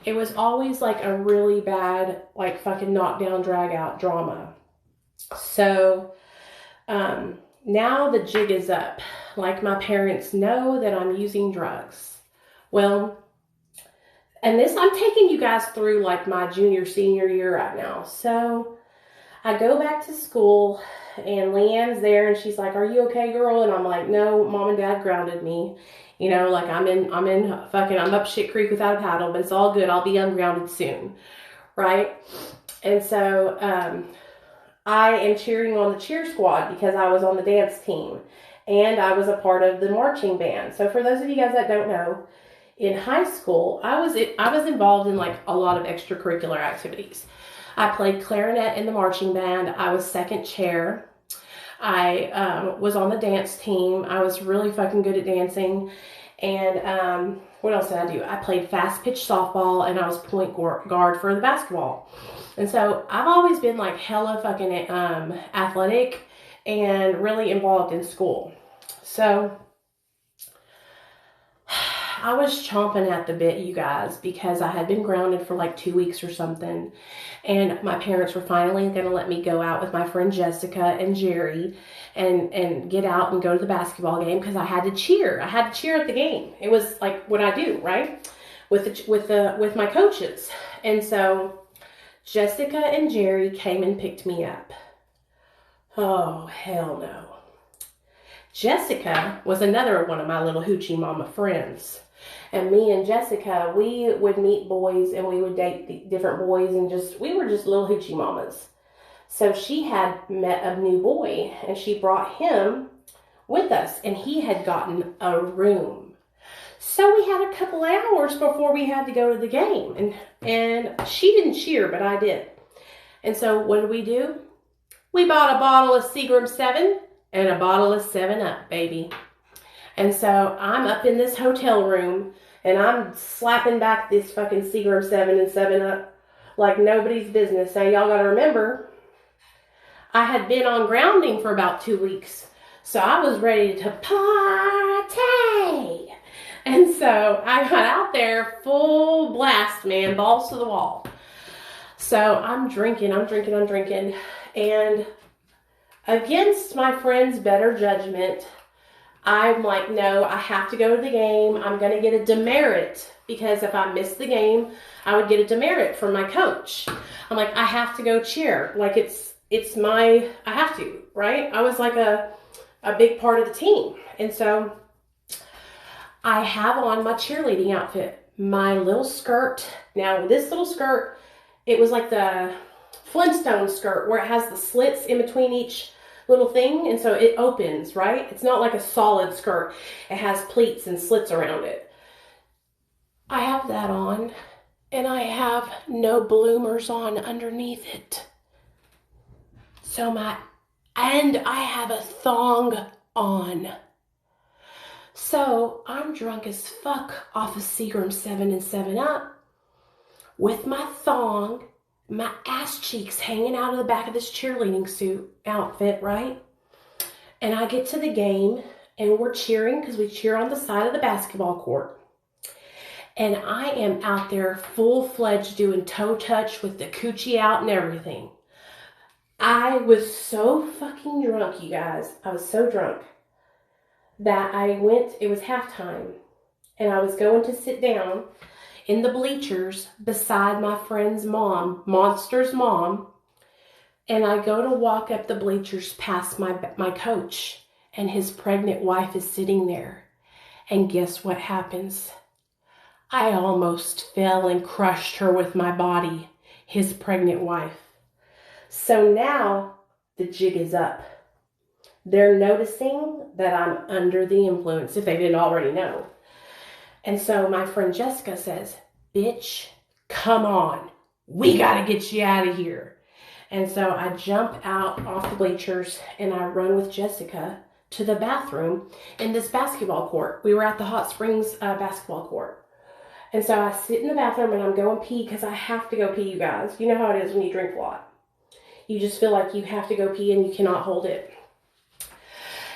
it was always like a really bad, like fucking knockdown, drag out drama. So, now the jig is up. Like my parents know that I'm using drugs. Well, and this, I'm taking you guys through like my junior, senior year right now. So I go back to school and Leanne's there and she's like, "Are you okay, girl?" And I'm like, "No, mom and dad grounded me. You know, like I'm up shit creek without a paddle, but it's all good. I'll be ungrounded soon." Right? And so, I am cheering on the cheer squad because I was on the dance team and I was a part of the marching band. So for those of you guys that don't know, in high school, I was involved in like a lot of extracurricular activities. I played clarinet in the marching band. I was second chair. I was on the dance team. I was really fucking good at dancing. And what else did I do? I played fast pitch softball and I was point guard for the basketball. And so I've always been like hella fucking athletic and really involved in school. So I was chomping at the bit, you guys, because I had been grounded for like 2 weeks or something. And my parents were finally going to let me go out with my friend Jessica and Jerry and get out and go to the basketball game because I had to cheer. I had to cheer at the game. It was like what I do, right? With my coaches. And so Jessica and Jerry came and picked me up. Oh, hell no. Jessica was another one of my little hoochie mama friends. And me and Jessica, we would meet boys and we would date the different boys and we were just little hoochie mamas. So she had met a new boy and she brought him with us and he had gotten a room. So we had a couple hours before we had to go to the game and she didn't cheer, but I did. And so what did we do? We bought a bottle of Seagram 7 and a bottle of 7-Up, baby. And so I'm up in this hotel room and I'm slapping back this fucking Seagram 7 and 7-Up like nobody's business. Now y'all gotta remember, I had been on grounding for about 2 weeks. So I was ready to party. And so I got out there full blast, man, balls to the wall. So I'm drinking. And against my friend's better judgment, I'm like, no, I have to go to the game. I'm going to get a demerit because if I miss the game, I would get a demerit from my coach. I'm like, I have to go cheer. Like it's my, I have to, right? I was like a big part of the team. And so I have on my cheerleading outfit, my little skirt. Now this little skirt, it was like the Flintstone skirt where it has the slits in between each little thing, and so it opens, right? It's not like a solid skirt. It has pleats and slits around it. I have that on, and I have no bloomers on underneath it. And I have a thong on. So I'm drunk as fuck off of Seagram 7 and 7-Up with my thong, my ass cheeks hanging out of the back of this cheerleading suit outfit, right? And I get to the game and we're cheering because we cheer on the side of the basketball court. And I am out there full-fledged doing toe touch with the coochie out and everything. I was so fucking drunk, you guys. I was so drunk that it was halftime, and I was going to sit down in the bleachers beside my friend's mom, Monster's mom, and I go to walk up the bleachers past my coach, and his pregnant wife is sitting there. And guess what happens? I almost fell and crushed her with my body, his pregnant wife. So now the jig is up. They're noticing that I'm under the influence, if they didn't already know. And so my friend Jessica says, bitch, come on. We got to get you out of here. And so I jump out off the bleachers and I run with Jessica to the bathroom in this basketball court. We were at the Hot Springs basketball court. And so I sit in the bathroom and I'm going pee because I have to go pee, you guys. You know how it is when you drink a lot. You just feel like you have to go pee and you cannot hold it.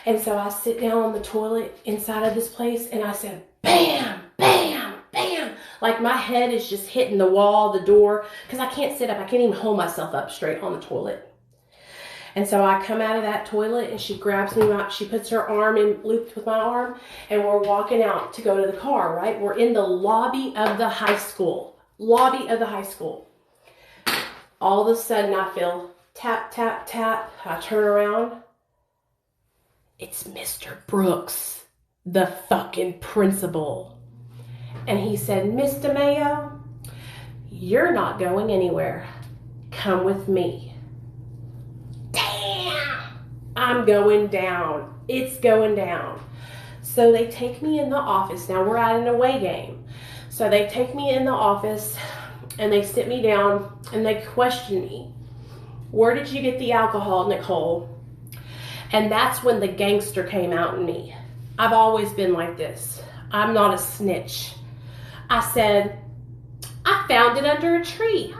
And so I sit down on the toilet inside of this place and I said, bam, bam, bam. Like my head is just hitting the wall, the door, because I can't sit up. I can't even hold myself up straight on the toilet. And so I come out of that toilet and she grabs me, she puts her arm in looped with my arm, and we're walking out to go to the car, right? We're in the lobby of the high school. All of a sudden I feel tap, tap, tap. I turn around. It's Mr. Brooks, the fucking principal. And he said, Mr. Mayo, you're not going anywhere. Come with me. Damn! I'm going down. It's going down. So they take me in the office. Now we're at an away game. So they take me in the office and they sit me down and they question me. Where did you get the alcohol, Nichole? And that's when the gangster came out in me. I've always been like this. I'm not a snitch. I said, I found it under a tree.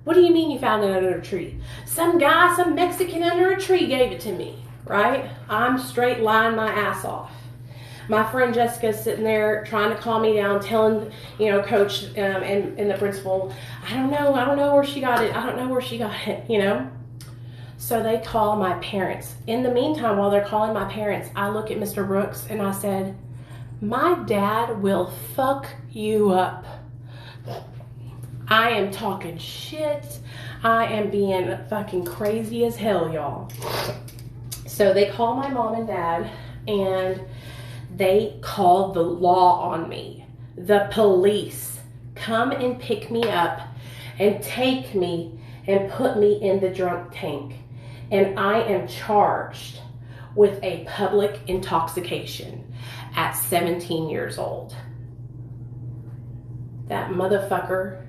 What do you mean you found it under a tree? Some Mexican under a tree gave it to me, right? I'm straight lying my ass off. My friend Jessica's sitting there trying to calm me down, telling, coach and the principal, I don't know where she got it, So they call my parents. In the meantime, while they're calling my parents, I look at Mr. Brooks and I said, my dad will fuck you up. I am talking shit. I am being fucking crazy as hell, y'all. So they call my mom and dad and they call the law on me. The police come and pick me up and take me and put me in the drunk tank. And I am charged with a public intoxication at 17 years old. That motherfucker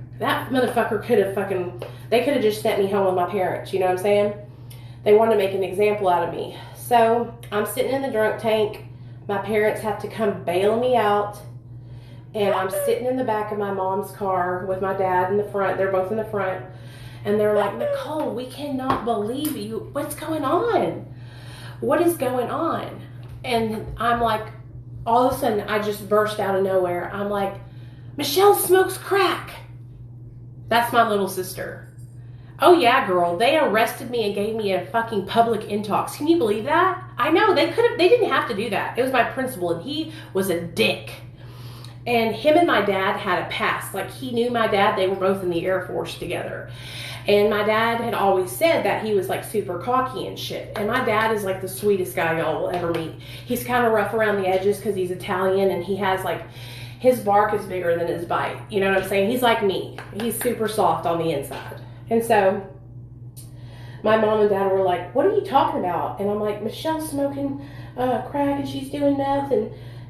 could have they could have just sent me home with my parents, you know what I'm saying? They wanted to make an example out of me. So I'm sitting in the drunk tank. My parents have to come bail me out. And I'm sitting in the back of my mom's car with my dad in the front. They're both in the front. And they're like, Nichole, we cannot believe you. What's going on? What is going on? And I'm like, all of a sudden, I just burst out of nowhere. I'm like, Michelle smokes crack. That's my little sister. Oh yeah, girl. They arrested me and gave me a fucking public intox. Can you believe that? I know, they didn't have to do that. It was my principal, and he was a dick. And him and my dad had a past. Like, he knew my dad. They were both in the Air Force together. And my dad had always said that he was like super cocky and shit. And my dad is like the sweetest guy y'all will ever meet. He's kind of rough around the edges because he's Italian, and he has like, his bark is bigger than his bite. You know what I'm saying? He's like me. He's super soft on the inside. And so my mom and dad were like, what are you talking about? And I'm like, Michelle's smoking crack and she's doing meth.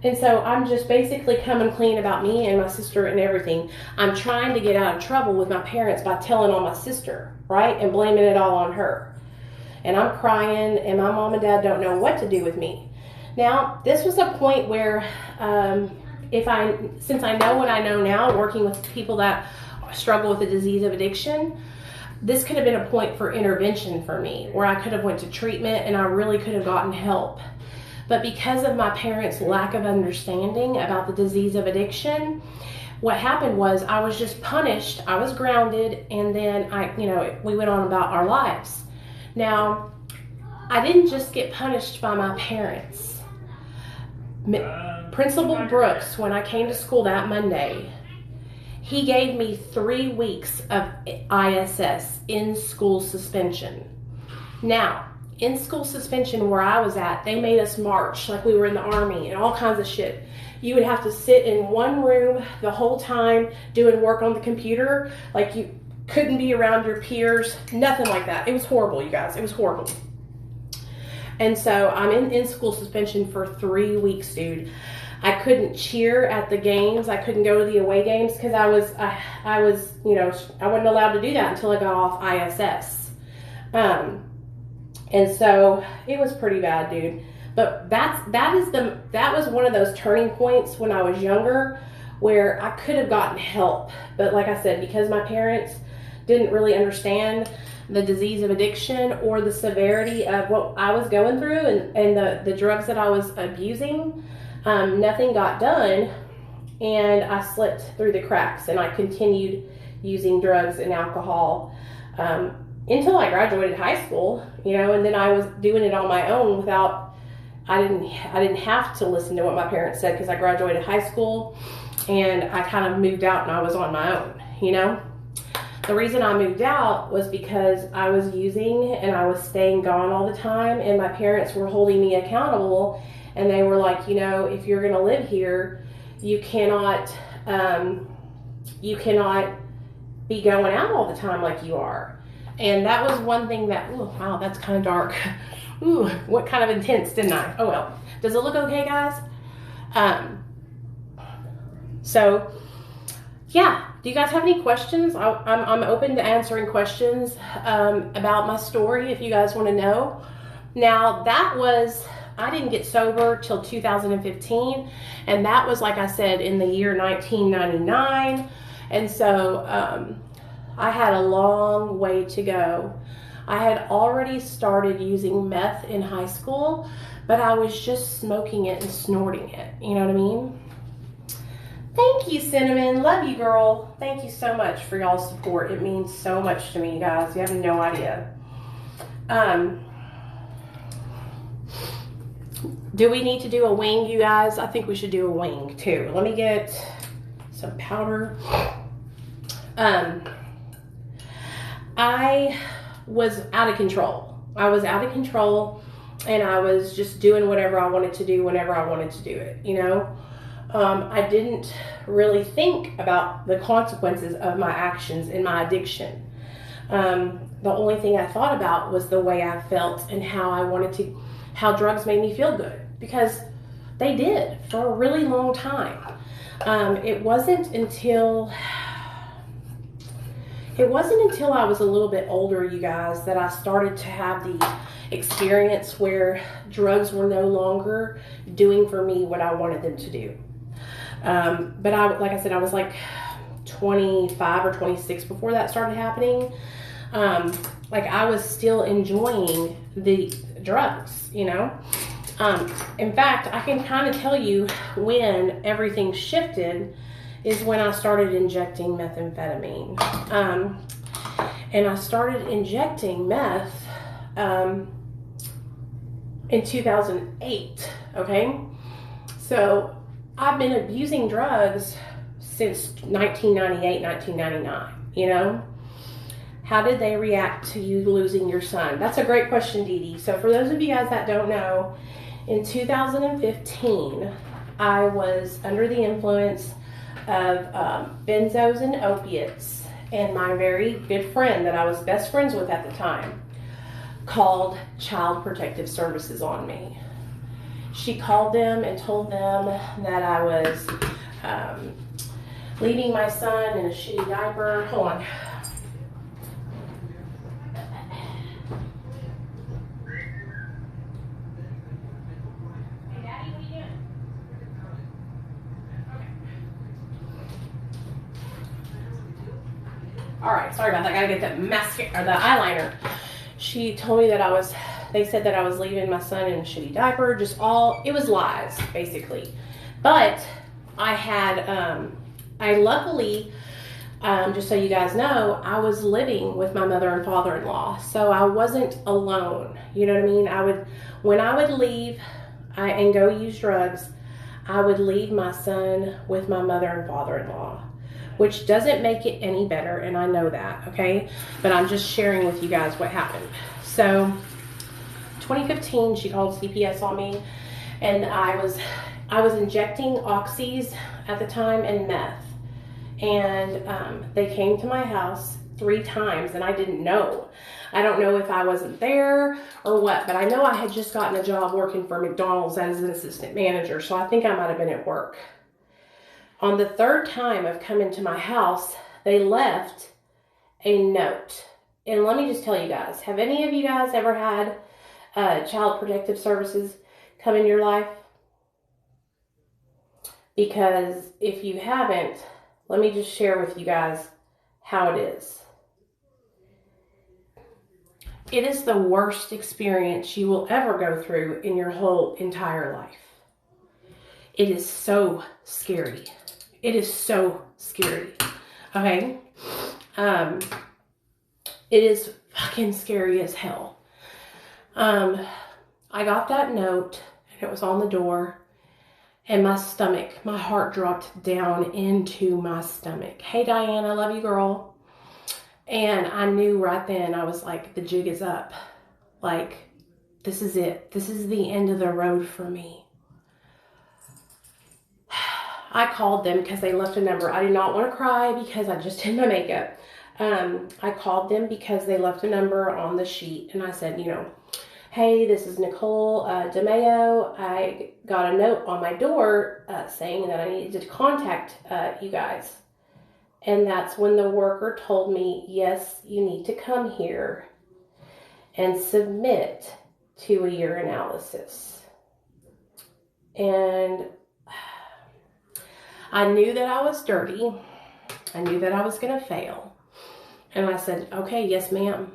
And so I'm just basically coming clean about me and my sister and everything. I'm trying to get out of trouble with my parents by telling on my sister, right? And blaming it all on her. And I'm crying, and my mom and dad don't know what to do with me. Now, this was a point where since I know what I know now, working with people that struggle with the disease of addiction, this could have been a point for intervention for me, where I could have went to treatment and I really could have gotten help. But because of my parents' lack of understanding about the disease of addiction, what happened was I was just punished. I was grounded, and then we went on about our lives. Now, I didn't just get punished by my parents. Principal Brooks, when I came to school that Monday, he gave me 3 weeks of ISS, in-school suspension. Now, in-school suspension where I was at, they made us march like we were in the Army and all kinds of shit. You would have to sit in one room the whole time doing work on the computer. Like, you couldn't be around your peers, nothing like that. It was horrible, you guys. It was horrible. And so I'm in school suspension for 3 weeks, dude. I couldn't cheer at the games. I couldn't go to the away games because I wasn't allowed to do that until I got off ISS. And so it was pretty bad, dude. But that was one of those turning points when I was younger where I could have gotten help. But like I said, because my parents didn't really understand the disease of addiction or the severity of what I was going through and the drugs that I was abusing, nothing got done, and I slipped through the cracks, and I continued using drugs and alcohol until I graduated high school, and then I was doing it on my own without, I didn't have to listen to what my parents said because I graduated high school and I kind of moved out and I was on my own, The reason I moved out was because I was using and I was staying gone all the time, and my parents were holding me accountable, and they were like, if you're going to live here, you cannot be going out all the time like you are. And that was one thing that, ooh, wow, that's kind of dark. Ooh, what kind of intense, didn't I? Oh well. Does it look okay, guys? So, yeah. Do you guys have any questions? I'm open to answering questions about my story if you guys want to know. Now, I didn't get sober till 2015, and that was, like I said, in the year 1999. And so, I had a long way to go. I had already started using meth in high school, but I was just smoking it and snorting it. You know what I mean? Thank you, Cinnamon. Love you, girl. Thank you so much for y'all's support. It means so much to me, guys. You have no idea. Do we need to do a wing, you guys? I think we should do a wing, too. Let me get some powder. I was out of control. And I was just doing whatever I wanted to do whenever I wanted to do it, I didn't really think about the consequences of my actions in my addiction. The only thing I thought about was the way I felt and how drugs made me feel good, because they did for a really long time. It wasn't until I was a little bit older, you guys, that I started to have the experience where drugs were no longer doing for me what I wanted them to do. But like I said, I was like 25 or 26 before that started happening. Like, I was still enjoying the drugs, In fact, I can kind of tell you when everything shifted is when I started injecting methamphetamine. And I started injecting meth in 2008, okay? So I've been abusing drugs since 1998, 1999, you know? How did they react to you losing your son? That's a great question, Dee Dee. So for those of you guys that don't know, in 2015, I was under the influence of benzos and opiates, and my very good friend that I was best friends with at the time called Child Protective Services on me. She called them and told them that I was leaving my son in a shitty diaper. Hold on. All right, sorry about that. I gotta get that mascara or the eyeliner. She told me that they said that I was leaving my son in a shitty diaper. It was lies, basically. But I had, I luckily, just so you guys know, I was living with my mother and father-in-law. So I wasn't alone. You know what I mean? When I would leave and go use drugs, I would leave my son with my mother and father-in-law, which doesn't make it any better, and I know that, okay? But I'm just sharing with you guys what happened. So, 2015, she called CPS on me, and I was injecting oxys at the time and meth, and they came to my house 3 times, and I didn't know. I don't know if I wasn't there or what, but I know I had just gotten a job working for McDonald's as an assistant manager, so I think I might have been at work. On the 3rd time of coming to my house, they left a note. And let me just tell you guys, have any of you guys ever had Child Protective Services come in your life? Because if you haven't, let me just share with you guys how it is. It is the worst experience you will ever go through in your whole entire life. It is so scary. It is so scary. Okay? It is fucking scary as hell. I got that note, and it was on the door, and my heart dropped down into my stomach. Hey, Diane, I love you, girl. And I knew right then, I was like, the jig is up. Like, this is it. This is the end of the road for me. I called them because they left a number. I did not want to cry because I just did my makeup. I called them because they left a number on the sheet, and I said, you know, hey, this is Nicole DeMayo. I got a note on my door saying that I needed to contact you guys. And that's when the worker told me, yes, you need to come here and submit to a urinalysis. And I knew that I was dirty. I knew that I was going to fail. And I said, okay, yes, ma'am.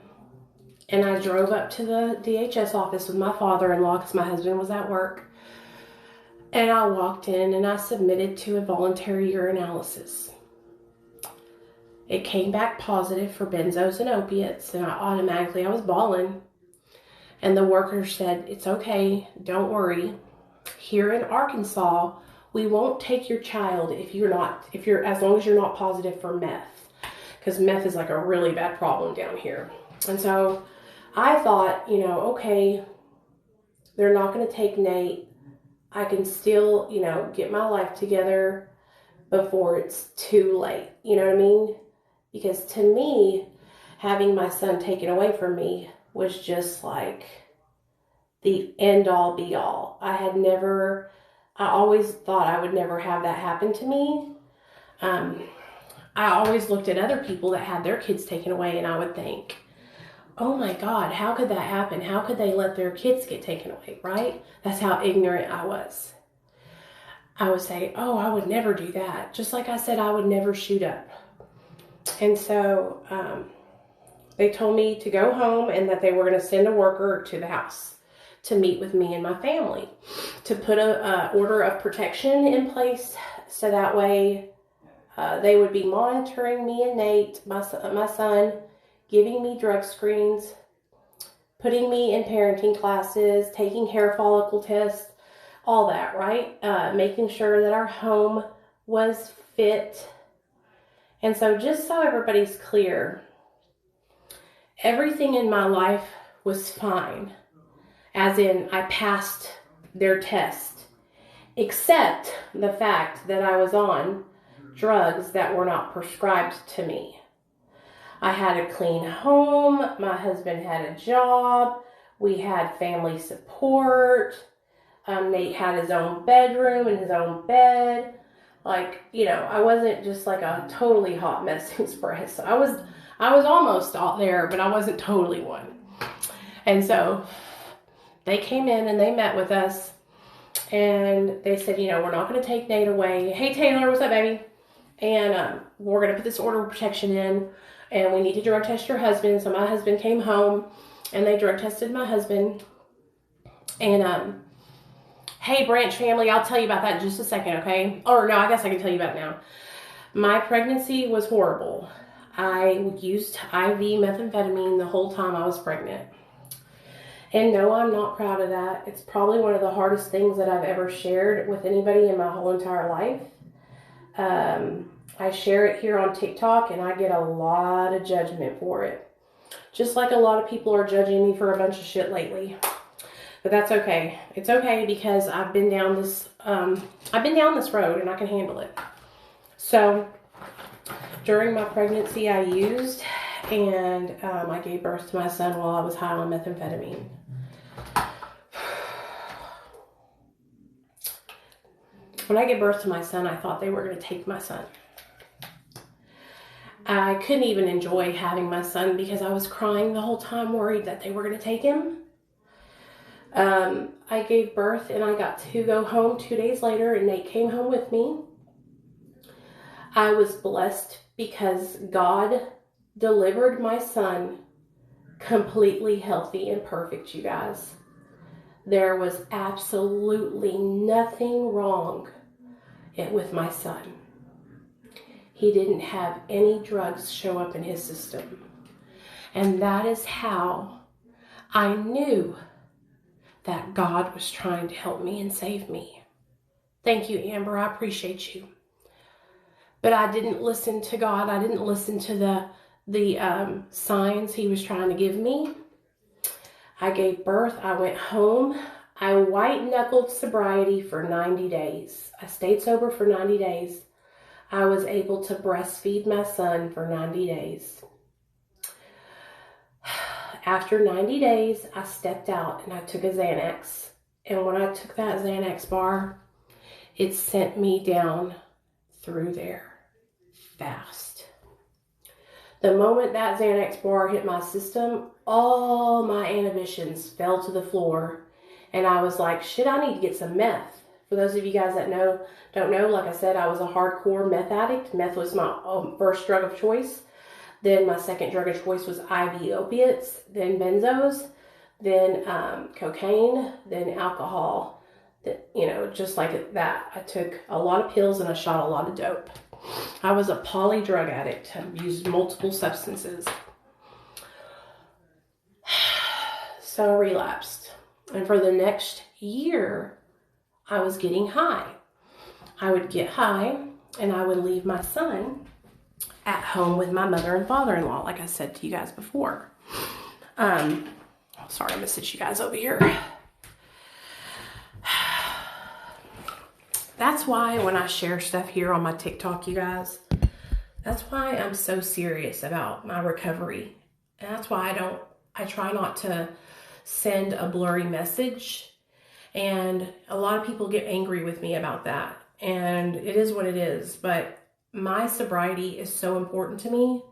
And I drove up to the DHS office with my father-in-law because my husband was at work. And I walked in and I submitted to a voluntary urinalysis. It came back positive for benzos and opiates, and I was bawling. And the worker said, it's okay, don't worry. Here in Arkansas, we won't take your child as long as you're not positive for meth. Because meth is like a really bad problem down here. And so I thought, you know, okay, they're not going to take Nate. I can still, you know, get my life together before it's too late. You know what I mean? Because to me, having my son taken away from me was just like the end all be all. I always thought I would never have that happen to me. I always looked at other people that had their kids taken away, and I would think, oh my God, how could that happen? How could they let their kids get taken away, right? That's how ignorant I was. I would say, oh, I would never do that. Just like I said, I would never shoot up. And so they told me to go home and that they were going to send a worker to the house to meet with me and my family, to put a order of protection in place so that way they would be monitoring me and Nate, my son, giving me drug screens, putting me in parenting classes, taking hair follicle tests, all that, right? Making sure that our home was fit. And so just so everybody's clear, everything in my life was fine. As in, I passed their test, except the fact that I was on drugs that were not prescribed to me. I had a clean home. My husband had a job. We had family support. Nate had his own bedroom and his own bed. Like, you know, I wasn't just like a totally hot mess express. I was almost out there, but I wasn't totally one. And so they came in and they met with us and they said, you know, we're not going to take Nate away. Hey, Taylor, what's up, baby? And we're going to put this order of protection in and we need to drug test your husband. So my husband came home and they drug tested my husband. And, hey, Branch family, I'll tell you about that in just a second, okay? Or no, I guess I can tell you about it now. My pregnancy was horrible. I used IV methamphetamine the whole time I was pregnant. And no, I'm not proud of that. It's probably one of the hardest things that I've ever shared with anybody in my whole entire life. I share it here on TikTok and I get a lot of judgment for it. Just like a lot of people are judging me for a bunch of shit lately. But that's okay. It's okay because I've been down this road and I can handle it. So during my pregnancy I used and I gave birth to my son while I was high on methamphetamine. When I gave birth to my son, I thought they were going to take my son. I couldn't even enjoy having my son because I was crying the whole time, worried that they were going to take him. I gave birth and I got to go home 2 days later and Nate came home with me. I was blessed because God delivered my son completely healthy and perfect, you guys. There was absolutely nothing wrong with my son. He didn't have any drugs show up in his system. And that is how I knew that God was trying to help me and save me. Thank you, Amber. I appreciate you. But I didn't listen to God. I didn't listen to the signs he was trying to give me. I gave birth. I went home. I white-knuckled sobriety for 90 days. I stayed sober for 90 days. I was able to breastfeed my son for 90 days. After 90 days, I stepped out and I took a Xanax. And when I took that Xanax bar, it sent me down through there fast. The moment that Xanax bar hit my system, all my inhibitions fell to the floor. And I was like, shit, I need to get some meth. For those of you guys that don't know, like I said, I was a hardcore meth addict. Meth was my first drug of choice. Then my second drug of choice was IV opiates, then benzos, then cocaine, then alcohol. You know, just like that. I took a lot of pills and I shot a lot of dope. I was a poly drug addict. I used multiple substances. So I relapsed. And for the next year, I was getting high. I would get high and I would leave my son at home with my mother and father-in-law, like I said to you guys before. Sorry, I'm gonna sit you guys over here. That's why when I share stuff here on my TikTok, you guys, that's why I'm so serious about my recovery. And that's why I try not to send a blurry message. And a lot of people get angry with me about that. And it is what it is. But my sobriety is so important to me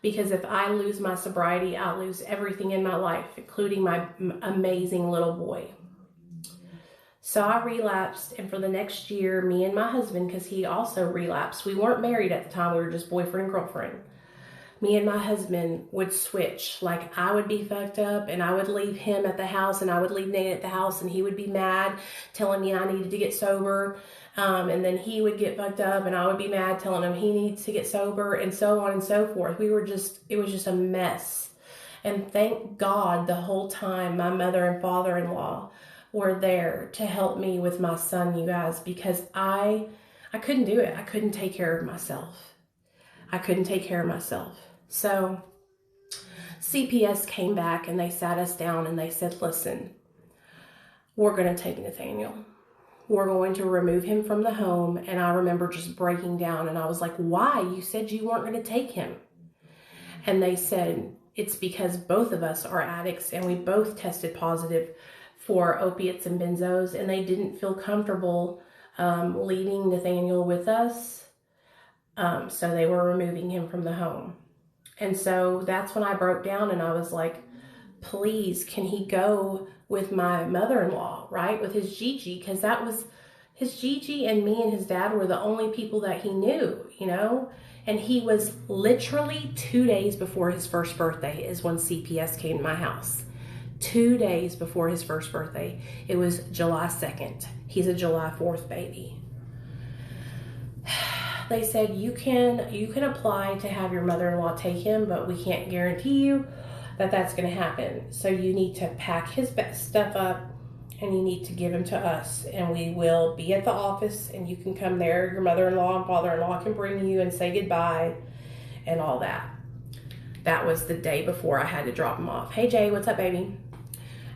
because if I lose my sobriety, I'll lose everything in my life, including my amazing little boy. So I relapsed, and for the next year, me and my husband, because he also relapsed, we weren't married at the time, we were just boyfriend and girlfriend. Me and my husband would switch. Like, I would be fucked up, and I would leave him at the house, and I would leave Nate at the house, and he would be mad, telling me I needed to get sober. And then he would get fucked up and I would be mad telling him he needs to get sober and so on and so forth. It was just a mess. And thank God the whole time my mother and father-in-law were there to help me with my son, you guys, because I couldn't do it. I couldn't take care of myself. So CPS came back and they sat us down and they said, listen, we're going to take Nathaniel. We're going to remove him from the home. And I remember just breaking down and I was like, why? You said you weren't going to take him. And they said, it's because both of us are addicts and we both tested positive for opiates and benzos, and they didn't feel comfortable leaving Nathaniel with us. So they were removing him from the home. And so that's when I broke down and I was like, please, can he go with my mother-in-law, right? With his Gigi, because that was his Gigi, and me and his dad were the only people that he knew, you know? And he was literally 2 days before his first birthday is when CPS came to my house. 2 days before his first birthday. It was July 2nd. He's a July 4th baby. They said, you can apply to have your mother-in-law take him, but we can't guarantee you that that's going to happen. So you need to pack his stuff up and you need to give him to us. And we will be at the office and you can come there. Your mother-in-law and father-in-law can bring you and say goodbye and all that. That was the day before I had to drop him off. Hey, Jay, what's up, baby?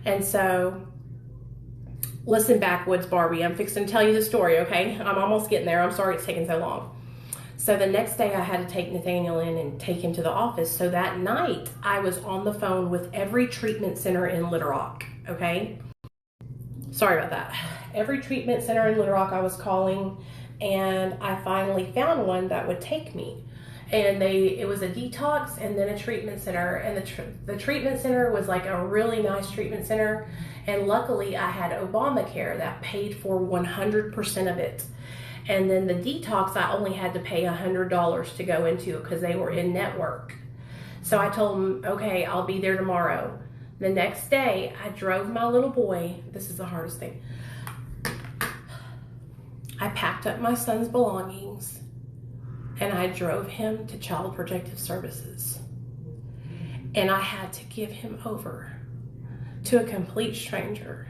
And so, listen, Backwoods Barbie, I'm fixing to tell you the story, okay? I'm almost getting there. I'm sorry it's taking so long. So the next day I had to take Nathaniel in and take him to the office. So that night I was on the phone with every treatment center in Little Rock, okay? Sorry about that. Every treatment center in Little Rock I was calling, and I finally found one that would take me. And it was a detox and then a treatment center. And the treatment center was like a really nice treatment center. And luckily I had Obamacare that paid for 100% of it. And then the detox, I only had to pay $100 to go into because they were in network. So I told them, okay, I'll be there tomorrow. The next day I drove my little boy. This is the hardest thing. I packed up my son's belongings and I drove him to Child Protective Services. And I had to give him over to a complete stranger.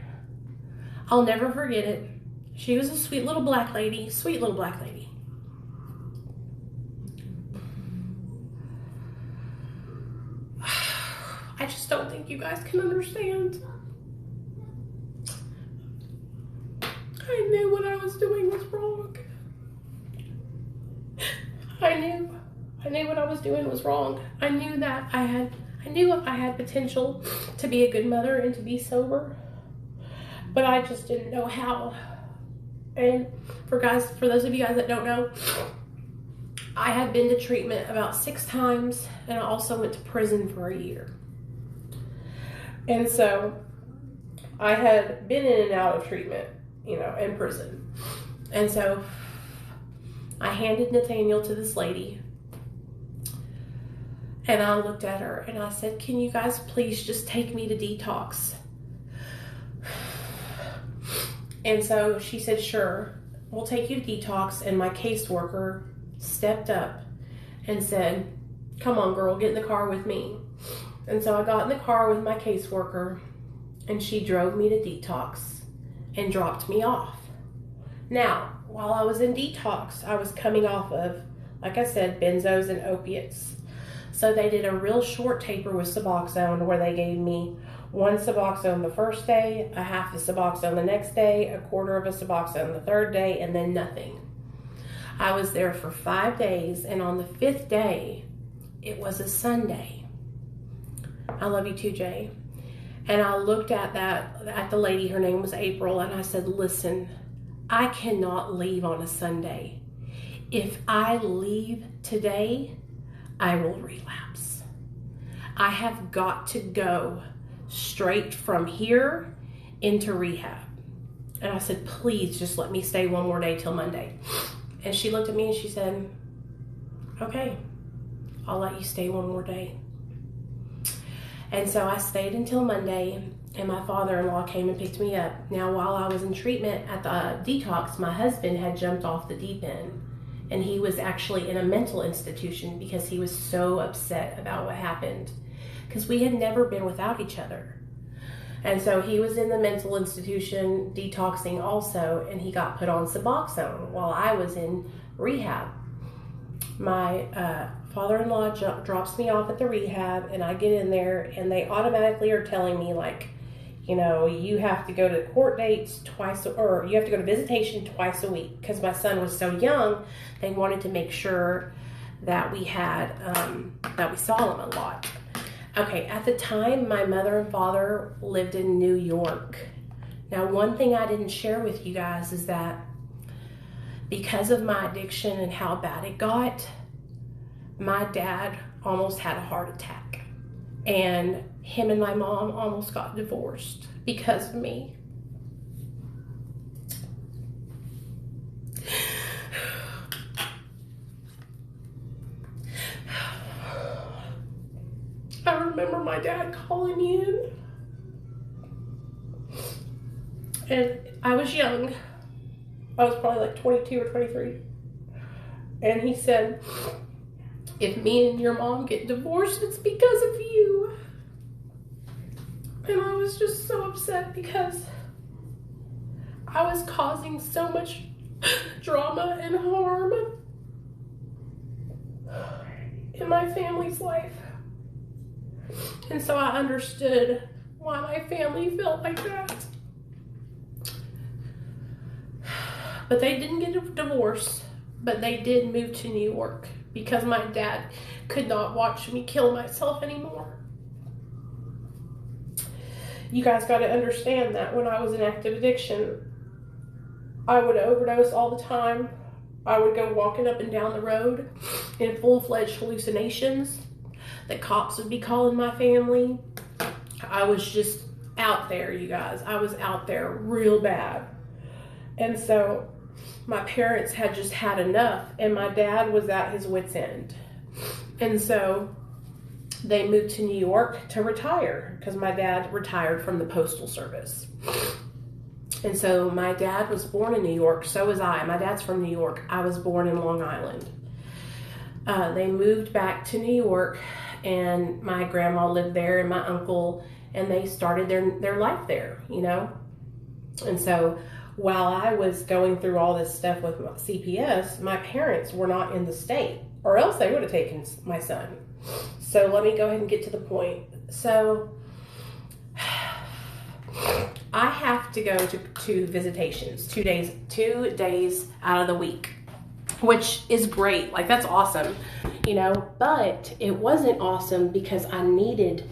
I'll never forget it. She was a sweet little black lady, sweet little black lady. I just don't think you guys can understand. I knew what I was doing was wrong. I knew what I was doing was wrong. I knew that I knew I had potential to be a good mother and to be sober, but I just didn't know how. And for those of you guys that don't know, I had been to treatment about 6 times, and I also went to prison for a year. And so I had been in and out of treatment, you know, in prison. And so I handed Nathaniel to this lady, and I looked at her and I said, can you guys please just take me to detox? And so she said, sure, we'll take you to detox. And my caseworker stepped up and said, come on, girl, get in the car with me. And so I got in the car with my caseworker and she drove me to detox and dropped me off. Now, while I was in detox, I was coming off of, like I said, benzos and opiates. So they did a real short taper with Suboxone where they gave me 1 Suboxone the first day, a half of Suboxone the next day, a quarter of a Suboxone the third day, and then nothing. I was there for 5 days, and on the 5th day, it was a Sunday. I love you too, Jay. And I looked at the lady, her name was April, and I said, listen, I cannot leave on a Sunday. If I leave today, I will relapse. I have got to go straight from here into rehab. And I said, please just let me stay 1 more day till Monday. And she looked at me and she said, okay, I'll let you stay 1 more day. And so I stayed until Monday, and my father-in-law came and picked me up. Now, while I was in treatment at the detox, my husband had jumped off the deep end, and he was actually in a mental institution because he was so upset about what happened, because we had never been without each other. And so he was in the mental institution detoxing also, and he got put on Suboxone while I was in rehab. My father-in-law drops me off at the rehab, and I get in there, and they automatically are telling me, like, you know, you have to go to court dates twice, or you have to go to visitation twice a week, because my son was so young. They wanted to make sure that we had, that we saw him a lot. Okay, at the time, my mother and father lived in New York. Now, one thing I didn't share with you guys is that because of my addiction and how bad it got, my dad almost had a heart attack. And him and my mom almost got divorced because of me. I remember my dad calling me in, and I was young. I was probably like 22 or 23. And he said, if me and your mom get divorced, it's because of you. And I was just so upset because I was causing so much drama and harm in my family's life. And so I understood why my family felt like that. But they didn't get a divorce, but they did move to New York because my dad could not watch me kill myself anymore. You guys got to understand that when I was in active addiction, I would overdose all the time. I would go walking up and down the road in full-fledged hallucinations. The cops would be calling my family. I was just out there, you guys. I was out there real bad. And so my parents had just had enough, and my dad was at his wit's end. And so they moved to New York to retire, because my dad retired from the Postal Service. And so my dad was born in New York, so was I. My dad's from New York. I was born in Long Island. They moved back to New York, and my grandma lived there and my uncle, and they started their life there, you know. And so while I was going through all this stuff with my CPS, my parents were not in the state, or else they would have taken my son. So let me go ahead and get to the point. So I have to go to visitations 2 days out of the week, which is great. Like, that's awesome, you know, but it wasn't awesome because I needed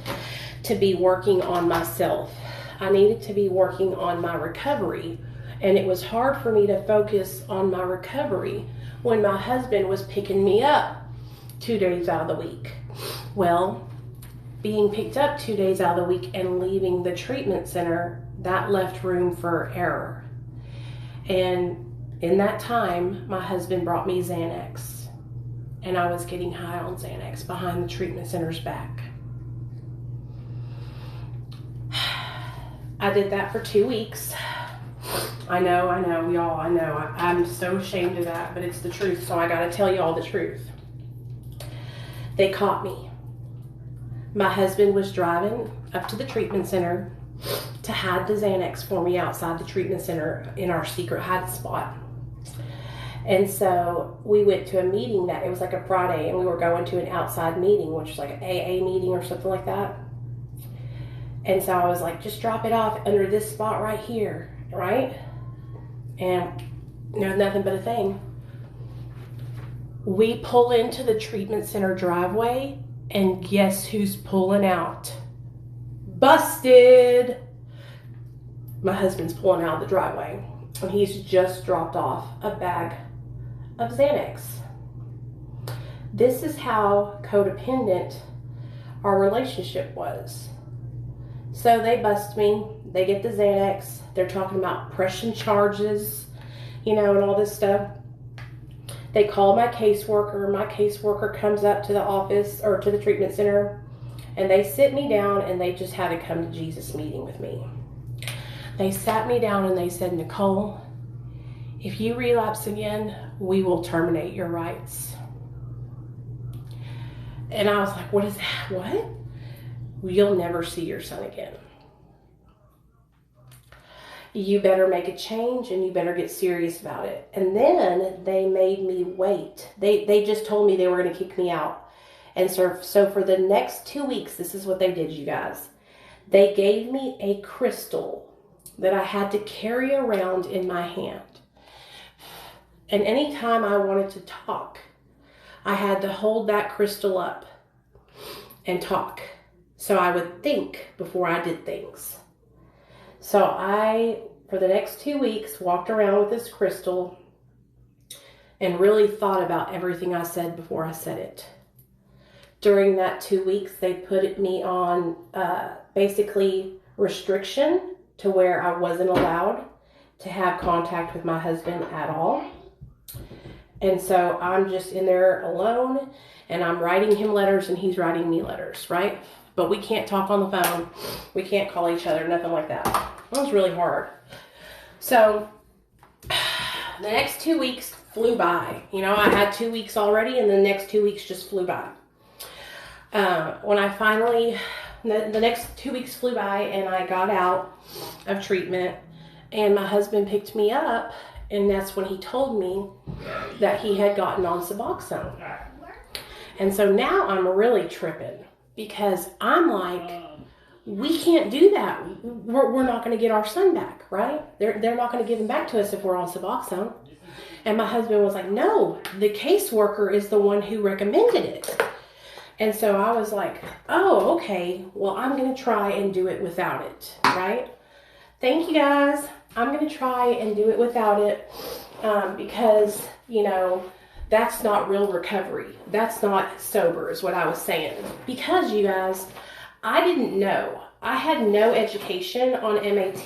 to be working on myself. I needed to be working on my recovery. And it was hard for me to focus on my recovery when my husband was picking me up 2 days out of the week. Well, being picked up 2 days out of the week and leaving the treatment center, that left room for error. And in that time, my husband brought me Xanax, and I was getting high on Xanax behind the treatment center's back. I did that for 2 weeks. I know, y'all, I know. I'm so ashamed of that, but it's the truth, so I gotta tell you all the truth. They caught me. My husband was driving up to the treatment center to hide the Xanax for me outside the treatment center in our secret hide spot. And so we went to a meeting that, it was like a Friday, and we were going to an outside meeting, which was like an AA meeting or something like that. And so I was like, just drop it off under this spot right here, right? And there's nothing but a thing. We pull into the treatment center driveway, and guess who's pulling out? Busted! My husband's pulling out of the driveway, and he's just dropped off a bag of Xanax. This is how codependent our relationship was. So they bust me, they get the Xanax, they're talking about pressing charges, you know, and all this stuff. They call my caseworker comes up to the office, or to the treatment center, And they sit me down and they just had a come to Jesus meeting with me. They sat me down and they said, Nicole, if you relapse again, we will terminate your rights. And I was like, what is that? What? You'll never see your son again. You better make a change and you better get serious about it. And then they made me wait. They just told me they were going to kick me out. And so for the next 2 weeks, this is what they did, you guys. They gave me a crystal that I had to carry around in my hand. And anytime I wanted to talk, I had to hold that crystal up and talk. So I would think before I did things. So I, for the next 2 weeks, walked around with this crystal and really thought about everything I said before I said it. During that 2 weeks, they put me on basically restriction to where I wasn't allowed to have contact with my husband at all. And so I'm just in there alone and I'm writing him letters and he's writing me letters, right? But we can't talk on the phone. We can't call each other, nothing like that. That was really hard. So the next 2 weeks flew by. You know, I had 2 weeks already and the next 2 weeks just flew by. When I finally, the next 2 weeks flew by and I got out of treatment and my husband picked me up, and that's when he told me that he had gotten on Suboxone. And so now I'm really tripping because I'm like, we can't do that. We're not going to get our son back, right? They're not going to give him back to us if we're on Suboxone. And my husband was like, no, the caseworker is the one who recommended it. And so I was like, oh, okay, well, I'm going to try and do it without it, right? Thank you, guys. I'm going to try and do it without it because, you know, that's not real recovery. That's not sober is what I was saying. Because, you guys, I didn't know. I had no education on MAT.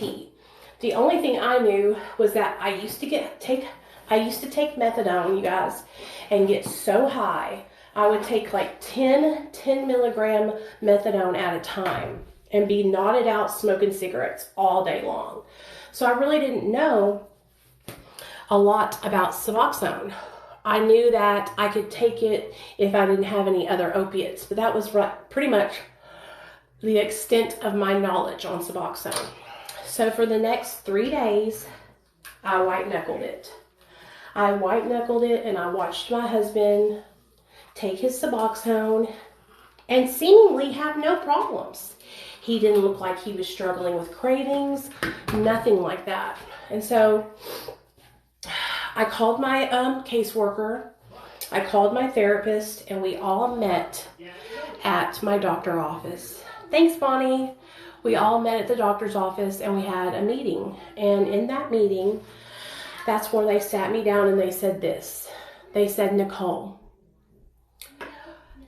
The only thing I knew was that I used to take methadone, you guys, and get so high. I would take like 10 milligram methadone at a time and be nodded out smoking cigarettes all day long. So I really didn't know a lot about Suboxone. I knew that I could take it if I didn't have any other opiates, but that was pretty much the extent of my knowledge on Suboxone. So for the next 3 days, I white-knuckled it. I white-knuckled it and I watched my husband take his Suboxone and seemingly have no problems. He didn't look like he was struggling with cravings, nothing like that. And so I called my caseworker, I called my therapist, and we all met at my doctor's office. Thanks, Bonnie. We all met at the doctor's office and we had a meeting. And in that meeting, that's where they sat me down and they said this. They said, Nicole,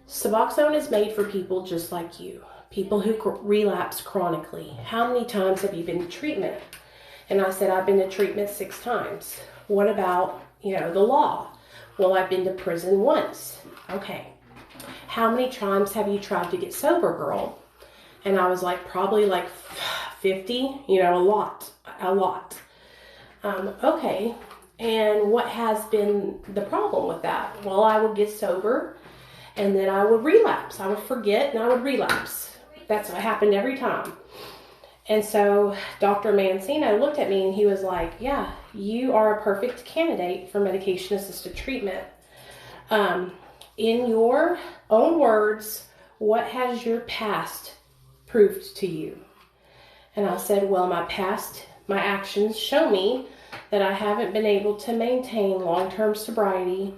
Suboxone is made for people just like you. People who relapse chronically. How many times have you been to treatment? And I said, I've been to treatment 6 times. What about, you know, the law? Well, I've been to prison once. Okay. How many times have you tried to get sober, girl? And I was like, probably like 50, you know, a lot. Okay. And what has been the problem with that? Well, I would get sober and then I would relapse. I would forget and I would relapse. That's what happened every time. And so Dr. Mancino looked at me and he was like, yeah, you are a perfect candidate for medication-assisted treatment. In your own words, what has your past proved to you? And I said, well, my actions show me that I haven't been able to maintain long-term sobriety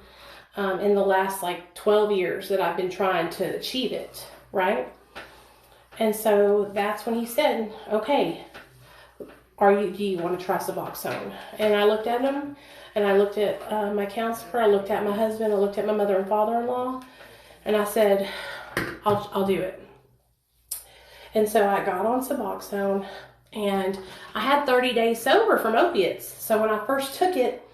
in the last like 12 years that I've been trying to achieve it, right? And so that's when he said, okay, do you want to try Suboxone? And I looked at him and I looked at my counselor, I looked at my husband, I looked at my mother and father-in-law, and I said, I'll do it. And so I got on Suboxone and I had 30 days sober from opiates. So when I first took it,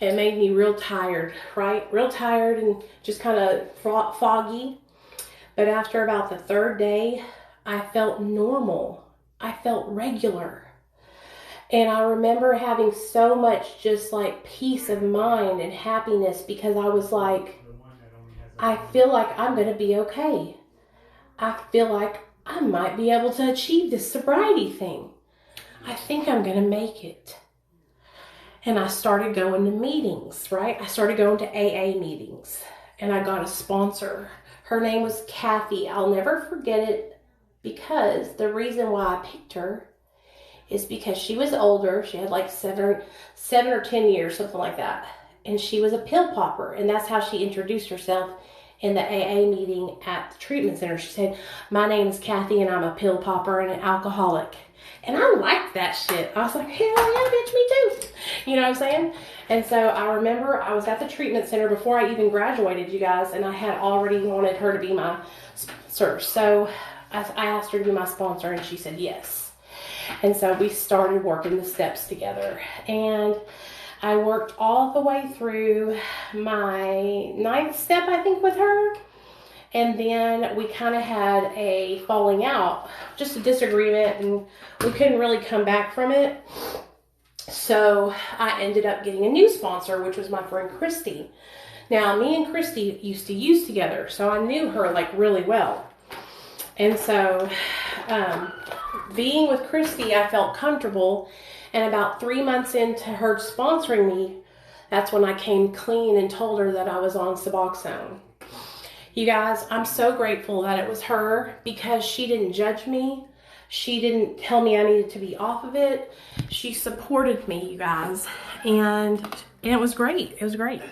it made me real tired, right? Real tired and just kind of foggy. But after about the third day, I felt normal. I felt regular. And I remember having so much just like peace of mind and happiness because I was like, I feel like I'm going to be okay. I feel like I might be able to achieve this sobriety thing. I think I'm going to make it. And I started going to meetings, right? I started going to AA meetings. And I got a sponsor. Her name was Kathy. I'll never forget it because the reason why I picked her is because she was older. She had like seven or 10 years, something like that. And she was a pill popper. And that's how she introduced herself in the AA meeting at the treatment center. She said, my name is Kathy and I'm a pill popper and an alcoholic. And I liked that shit. I was like, hell yeah, bitch, me too. You know what I'm saying? And so I remember I was at the treatment center before I even graduated, you guys, and I had already wanted her to be my sponsor. So I asked her to be my sponsor and she said yes. And so we started working the steps together. And I worked all the way through my 9th step, I think, with her. And then we kind of had a falling out, just a disagreement, and we couldn't really come back from it. So I ended up getting a new sponsor, which was my friend Christy. Now, me and Christy used to use together, so I knew her like really well. And so being with Christy, I felt comfortable. And about 3 months into her sponsoring me, that's when I came clean and told her that I was on Suboxone. You guys, I'm so grateful that it was her because she didn't judge me. She didn't tell me I needed to be off of it. She supported me, you guys. And it was great. It was great.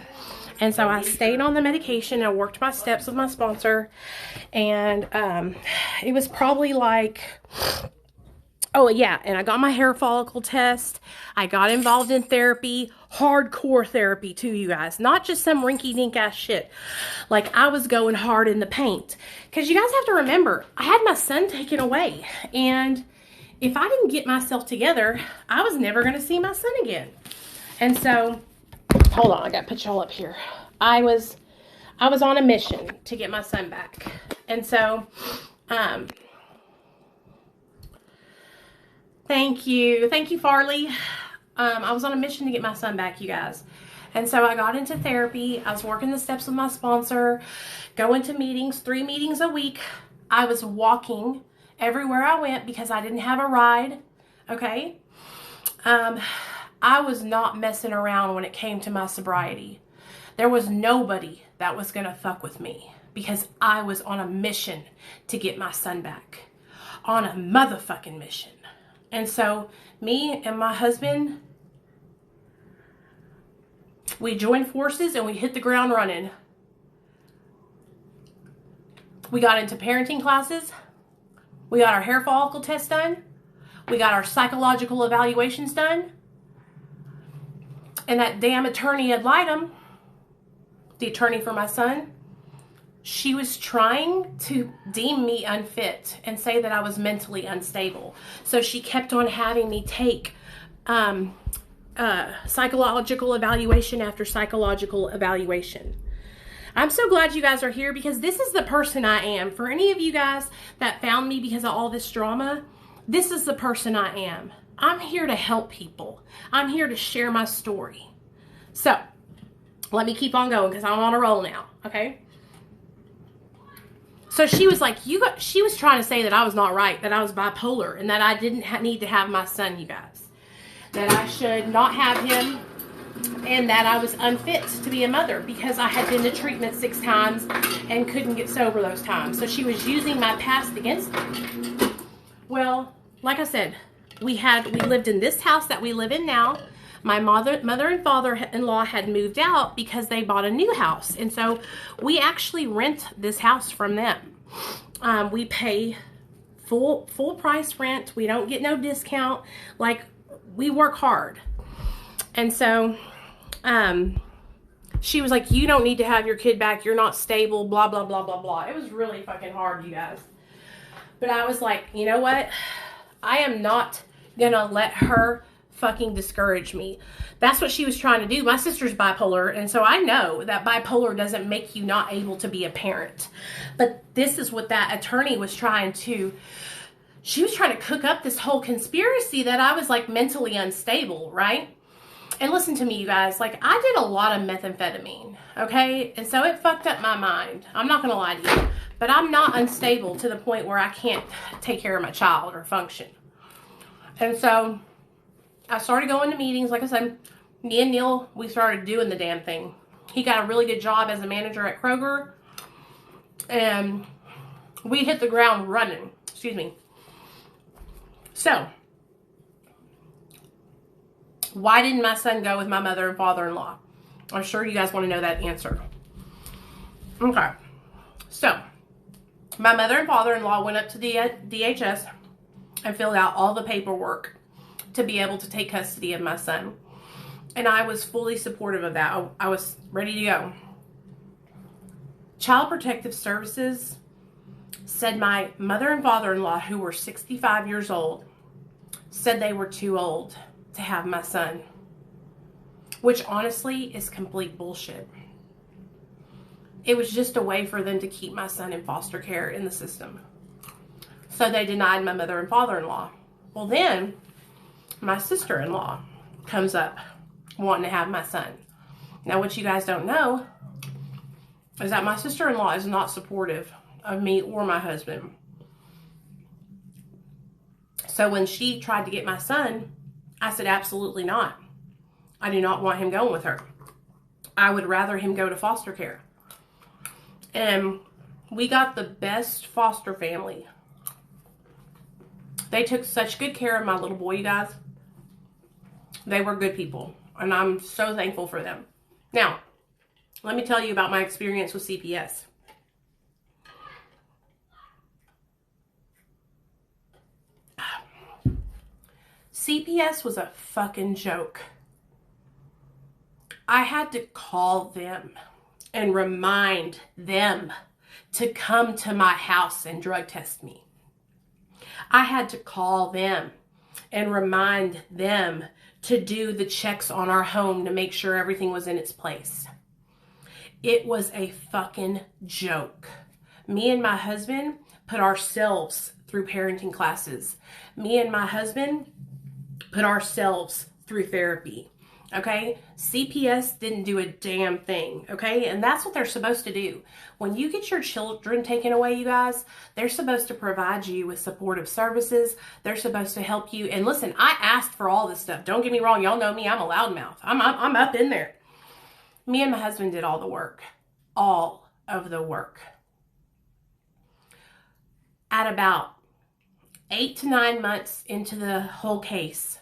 And so I stayed on the medication. I worked my steps with my sponsor. And it was probably like... Oh, yeah, and I got my hair follicle test. I got involved in therapy, hardcore therapy too, you guys. Not just some rinky-dink ass shit. Like, I was going hard in the paint. Because you guys have to remember, I had my son taken away. And if I didn't get myself together, I was never going to see my son again. And so, hold on, I got to put y'all up here. I was on a mission to get my son back. And so, Thank you, Farley. I was on a mission to get my son back, you guys. And so I got into therapy. I was working the steps with my sponsor, going to meetings, 3 meetings a week. I was walking everywhere I went because I didn't have a ride, okay? I was not messing around when it came to my sobriety. There was nobody that was gonna fuck with me because I was on a mission to get my son back. On a motherfucking mission. And so, me and my husband, we joined forces and we hit the ground running. We got into parenting classes. We got our hair follicle test done. We got our psychological evaluations done. And that damn attorney ad litem, the attorney for my son, she was trying to deem me unfit and say that I was mentally unstable. So she kept on having me take psychological evaluation after psychological evaluation. I'm so glad you guys are here because this is the person I am. For any of you guys that found me because of all this drama, this is the person I am. I'm here to help people. I'm here to share my story. So, let me keep on going because I'm on a roll now, okay? So she was like, she was trying to say that I was not right, that I was bipolar, and that I didn't need to have my son, you guys. That I should not have him, and that I was unfit to be a mother because I had been to treatment 6 times and couldn't get sober those times. So she was using my past against me. Well, like I said, we lived in this house that we live in now. My mother and father-in-law had moved out because they bought a new house. And so we actually rent this house from them. We pay full price rent. We don't get no discount. Like, we work hard. And so she was like, you don't need to have your kid back. You're not stable, blah, blah, blah, blah, blah. It was really fucking hard, you guys. But I was like, you know what? I am not going to let her fucking discourage me. That's what she was trying to do. My sister's bipolar, and so I know that bipolar doesn't make you not able to be a parent. But this is what that attorney was trying to, she was trying to cook up this whole conspiracy that I was like mentally unstable, right? And listen to me, you guys, like I did a lot of methamphetamine, okay? And so it fucked up my mind. I'm not gonna lie to you, but I'm not unstable to the point where I can't take care of my child or function. And so I started going to meetings. Like I said, me and Neil, we started doing the damn thing. He got a really good job as a manager at Kroger. And we hit the ground running. Excuse me. So, why didn't my son go with my mother and father-in-law? I'm sure you guys want to know that answer. Okay. So, my mother and father-in-law went up to the DHS and filled out all the paperwork to be able to take custody of my son. And I was fully supportive of that. I was ready to go. Child Protective Services said my mother and father-in-law, who were 65 years old, said they were too old to have my son. Which honestly is complete bullshit. It was just a way for them to keep my son in foster care in the system. So they denied my mother and father-in-law. Well then, my sister-in-law comes up wanting to have my son. Now what you guys don't know is that my sister-in-law is not supportive of me or my husband. So when she tried to get my son, I said absolutely not. I do not want him going with her. I would rather him go to foster care. And we got the best foster family. They took such good care of my little boy, you guys. They were good people. And I'm so thankful for them. Now, let me tell you about my experience with CPS. CPS was a fucking joke. I had to call them and remind them to come to my house and drug test me. I had to call them and remind them to do the checks on our home to make sure everything was in its place. It was a fucking joke. Me and my husband put ourselves through parenting classes. Me and my husband put ourselves through therapy. Okay? CPS didn't do a damn thing. Okay? And that's what they're supposed to do. When you get your children taken away, you guys, they're supposed to provide you with supportive services. They're supposed to help you. And listen, I asked for all this stuff. Don't get me wrong. Y'all know me. I'm a loudmouth. I'm up in there. Me and my husband did all the work. All of the work. At about 8 to 9 months into the whole case,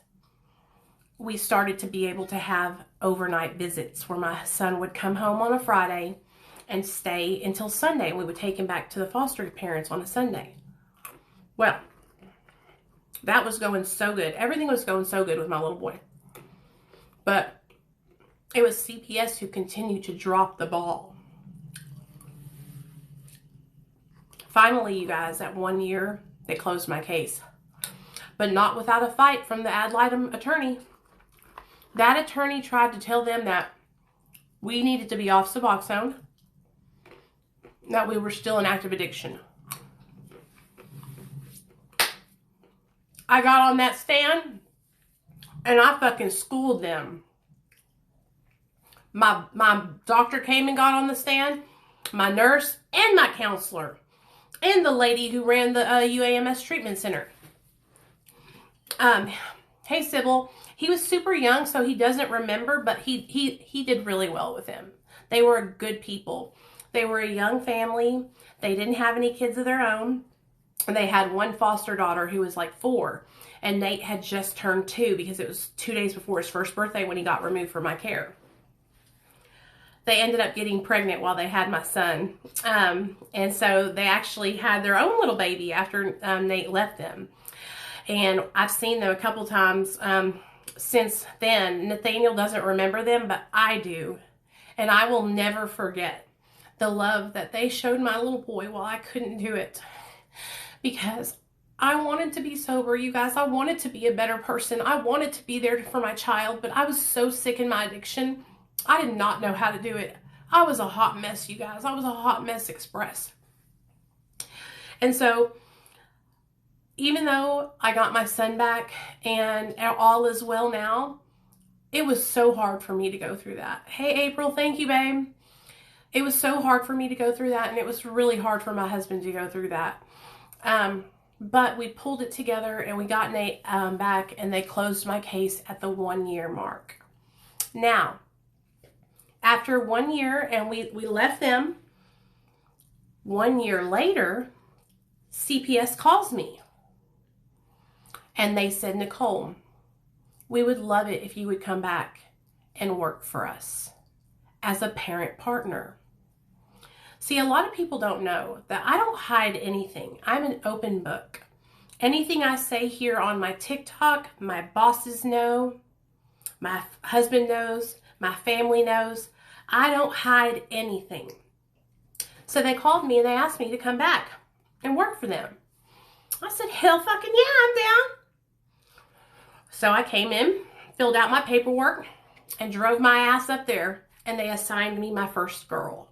we started to be able to have overnight visits where my son would come home on a Friday and stay until Sunday. We would take him back to the foster parents on a Sunday. Well, that was going so good. Everything was going so good with my little boy. But it was CPS who continued to drop the ball. Finally, you guys, at 1 year, they closed my case. But not without a fight from the ad litem attorney. That attorney tried to tell them that we needed to be off Suboxone, that we were still in active addiction. I got on that stand and I fucking schooled them. My doctor came and got on the stand, my nurse and my counselor, and the lady who ran the UAMS treatment center. Hey, Sybil. He was super young, so he doesn't remember, but he did really well with him. They were good people. They were a young family. They didn't have any kids of their own. And they had one foster daughter who was like 4. And Nate had just turned 2 because it was 2 days before his first birthday when he got removed from my care. They ended up getting pregnant while they had my son. And so they actually had their own little baby after Nate left them. And I've seen them a couple times since then. Nathaniel doesn't remember them, but I do. And I will never forget the love that they showed my little boy while I couldn't do it. Because I wanted to be sober, you guys. I wanted to be a better person. I wanted to be there for my child, but I was so sick in my addiction. I did not know how to do it. I was a hot mess, you guys. I was a hot mess express. And so, even though I got my son back and all is well now, it was so hard for me to go through that. Hey, April, thank you, babe. It was so hard for me to go through that, and it was really hard for my husband to go through that. But we pulled it together, and we got Nate back, and they closed my case at the 1 year mark. Now, after 1 year, and we left them, 1 year later, CPS calls me. And they said, Nichole, we would love it if you would come back and work for us as a parent partner. See, a lot of people don't know that I don't hide anything. I'm an open book. Anything I say here on my TikTok, my bosses know, my husband knows, my family knows. I don't hide anything. So they called me and they asked me to come back and work for them. I said, hell fucking yeah, I'm down. So I came in, filled out my paperwork, and drove my ass up there, and they assigned me my first girl.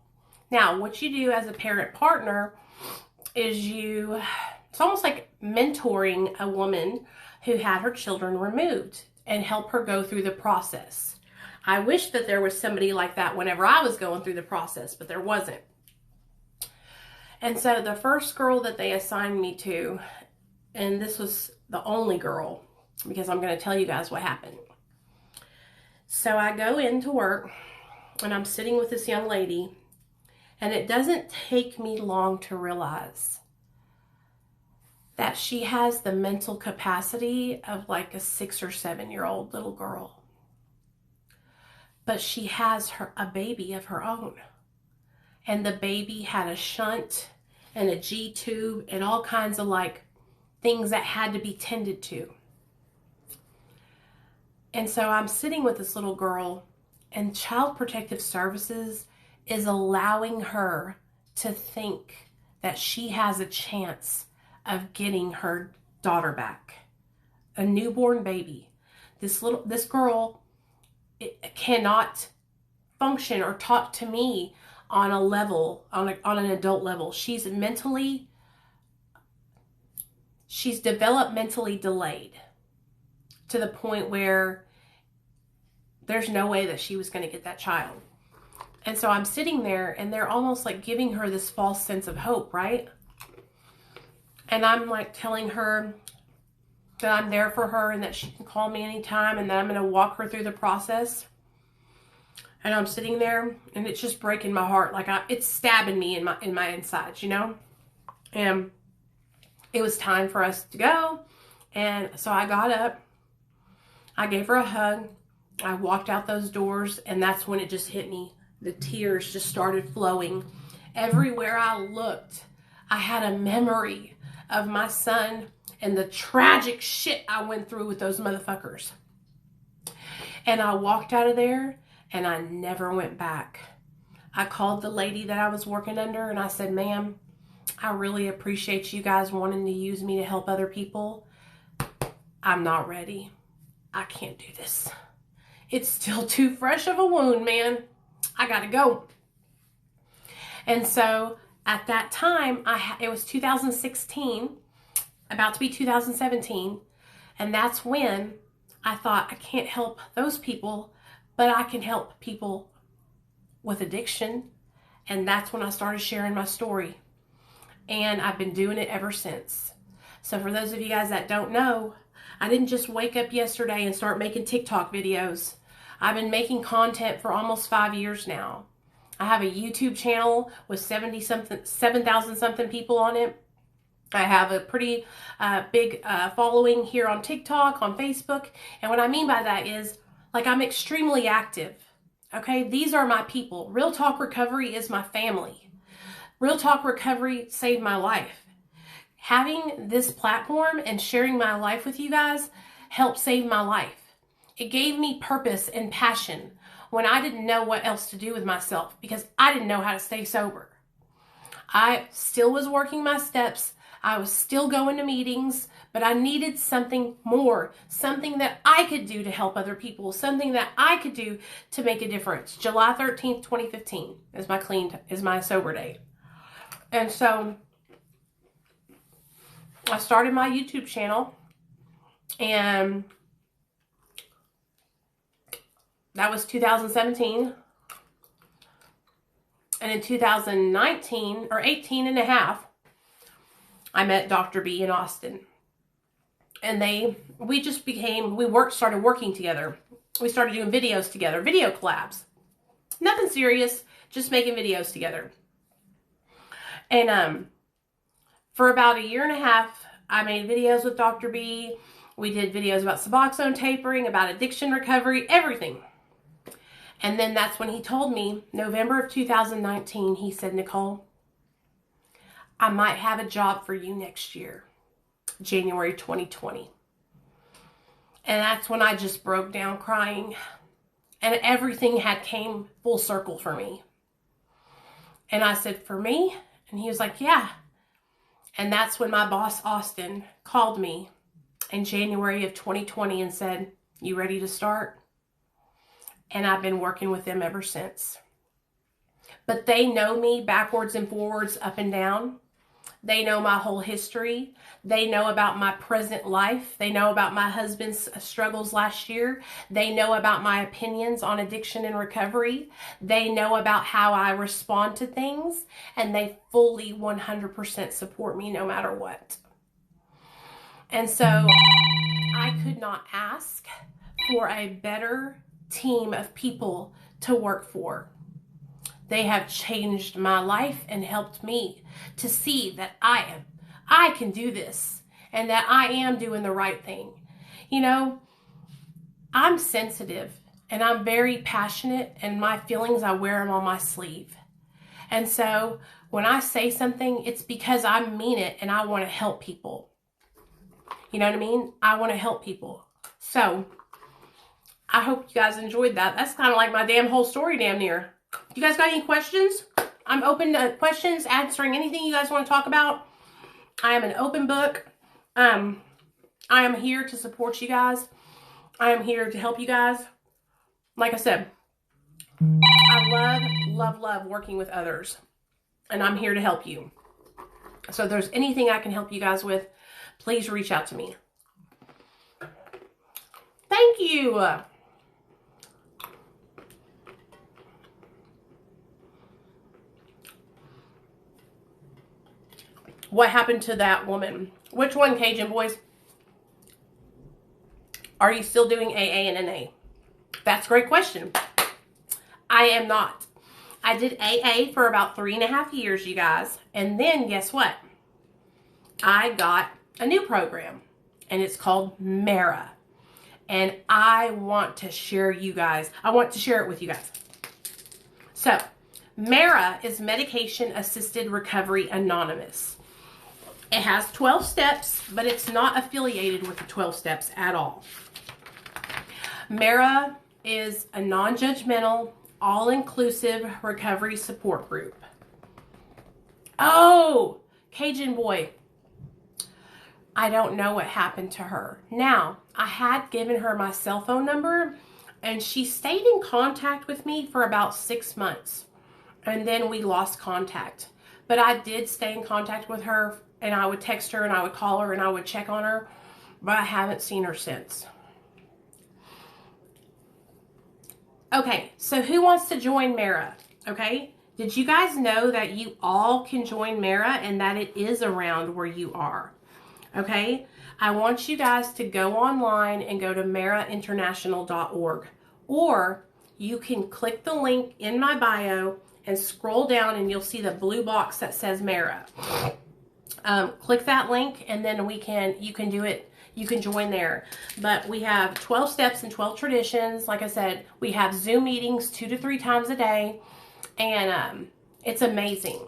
Now, what you do as a parent partner is it's almost like mentoring a woman who had her children removed and help her go through the process. I wish that there was somebody like that whenever I was going through the process, but there wasn't. And so the first girl that they assigned me to, and this was the only girl, because I'm going to tell you guys what happened. So I go into work, and I'm sitting with this young lady, and it doesn't take me long to realize that she has the mental capacity of like a 6 or 7 year old little girl. But she has a baby of her own. And the baby had a shunt and a G-tube and all kinds of like things that had to be tended to. And so I'm sitting with this little girl, and Child Protective Services is allowing her to think that she has a chance of getting her daughter back. A newborn baby. This girl cannot function or talk to me on a level, on an adult level. She's developmentally delayed to the point where there's no way that she was going to get that child. And so I'm sitting there, and they're almost like giving her this false sense of hope, right? And I'm like telling her that I'm there for her and that she can call me anytime and that I'm going to walk her through the process. And I'm sitting there, and it's just breaking my heart. Like it's stabbing me in my insides, you know? And it was time for us to go. And so I got up, I gave her a hug, I walked out those doors, and that's when it just hit me. The tears just started flowing. Everywhere I looked, I had a memory of my son and the tragic shit I went through with those motherfuckers. And I walked out of there, and I never went back. I called the lady that I was working under, and I said, ma'am, I really appreciate you guys wanting to use me to help other people. I'm not ready. I can't do this. It's still too fresh of a wound, man. I gotta go. And so at that time, it was 2016, about to be 2017, and that's when I thought, I can't help those people, but I can help people with addiction. And that's when I started sharing my story. And I've been doing it ever since. So for those of you guys that don't know, I didn't just wake up yesterday and start making TikTok videos. I've been making content for almost 5 years now. I have a YouTube channel with 7,000 something people on it. I have a pretty big following here on TikTok, on Facebook. And what I mean by that is, like, I'm extremely active. Okay, these are my people. Real Talk Recovery is my family. Real Talk Recovery saved my life. Having this platform and sharing my life with you guys helped save my life. It gave me purpose and passion when I didn't know what else to do with myself because I didn't know how to stay sober. I still was working my steps. I was still going to meetings, but I needed something more, something that I could do to help other people, something that I could do to make a difference. July 13th, 2015 is my sober date. And so I started my YouTube channel, and that was 2017. And in 2019, or 18 and a half, I met Dr. B in Austin. And we started working together. We started doing videos together, video collabs. Nothing serious, just making videos together. And for about a year and a half, I made videos with Dr. B. We did videos about Suboxone tapering, about addiction recovery, everything. And then that's when he told me, November of 2019, he said, Nicole, I might have a job for you next year, January 2020. And that's when I just broke down crying. And everything had came full circle for me. And I said, for me? And he was like, yeah. And that's when my boss, Austin, called me in January of 2020 and said, you ready to start? And I've been working with them ever since. But they know me backwards and forwards, up and down. They know my whole history. They know about my present life. They know about my husband's struggles last year. They know about my opinions on addiction and recovery. They know about how I respond to things. And they fully 100% support me no matter what. And so I could not ask for a better team of people to work for. They have changed my life and helped me to see that I can do this and that I am doing the right thing. You know, I'm sensitive and I'm very passionate, and my feelings, I wear them on my sleeve. And so when I say something, it's because I mean it and I want to help people. You know what I mean? I want to help people. So I hope you guys enjoyed that. That's kind of like my damn whole story damn near. You guys got any questions? I'm open to questions, answering anything you guys want to talk about. I am an open book. I am here to support you guys. I am here to help you guys. Like I said, I love working with others. And I'm here to help you. So if there's anything I can help you guys with, please reach out to me. Thank you. What happened to that woman? Which one, Cajun boys? Are you still doing AA and NA? That's a great question. I am not. I did AA for about 3.5 years, you guys. And then guess what? I got a new program, and it's called MARA. And I want to share it with you guys. So, MARA is Medication Assisted Recovery Anonymous. It has 12 steps, but it's not affiliated with the 12 steps at all. MARA is a non-judgmental, all-inclusive recovery support group. Oh, Cajun boy. I don't know what happened to her. Now, I had given her my cell phone number, and she stayed in contact with me for about 6 months. And then we lost contact. But I did stay in contact with her, and I would text her, and I would call her, and I would check on her. But I haven't seen her since. Okay, so who wants to join MARA? Okay, did you guys know that you all can join MARA and that it is around where you are? Okay, I want you guys to go online and go to marainternational.org, or you can click the link in my bio and scroll down, and you'll see the blue box that says MARA. Click that link, and then you can do it. You can join there. But we have 12 steps and 12 traditions. Like I said, we have Zoom meetings 2 to 3 times a day, and it's amazing.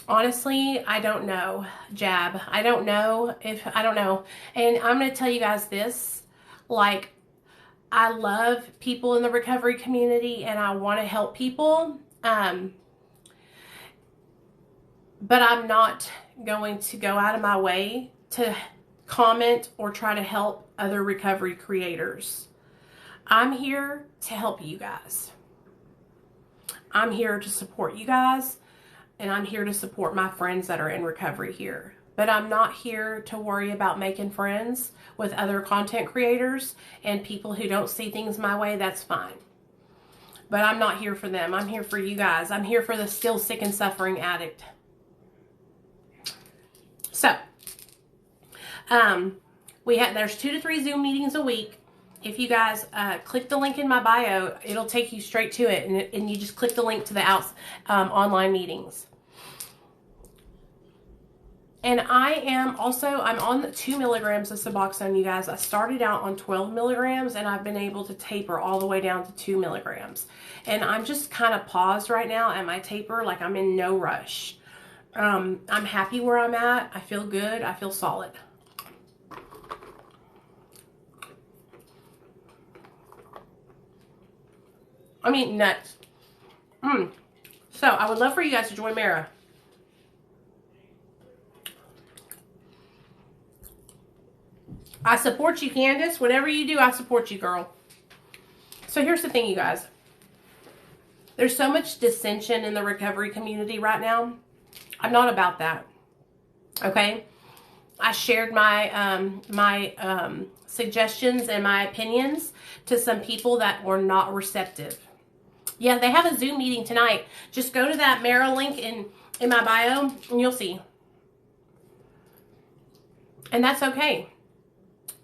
Honestly, I don't know, Jab. I don't know. And I'm going to tell you guys this. Like, I love people in the recovery community, and I want to help people. but I'm not going to go out of my way to comment or try to help other recovery creators. I'm here to help you guys. I'm here to support you guys, and I'm here to support my friends that are in recovery here. But I'm not here to worry about making friends with other content creators and people who don't see things my way. That's fine. But I'm not here for them. I'm here for you guys. I'm here for the still sick and suffering addict. So, there's 2 to 3 Zoom meetings a week. If you guys click the link in my bio, it'll take you straight to it, and you just click the link to the online meetings. And I'm on 2 milligrams of Suboxone, you guys. I started out on 12 milligrams, and I've been able to taper all the way down to 2 milligrams. And I'm just kind of paused right now at my taper, like I'm in no rush. I'm happy where I'm at. I feel good. I feel solid. I'm eating nuts. So, I would love for you guys to join Mara. I support you, Candace. Whatever you do, I support you, girl. So, here's the thing, you guys. There's so much dissension in the recovery community right now. I'm not about that. Okay? I shared my suggestions and my opinions to some people that were not receptive. Yeah, they have a Zoom meeting tonight. Just go to that Mara link in my bio, and you'll see. And that's okay.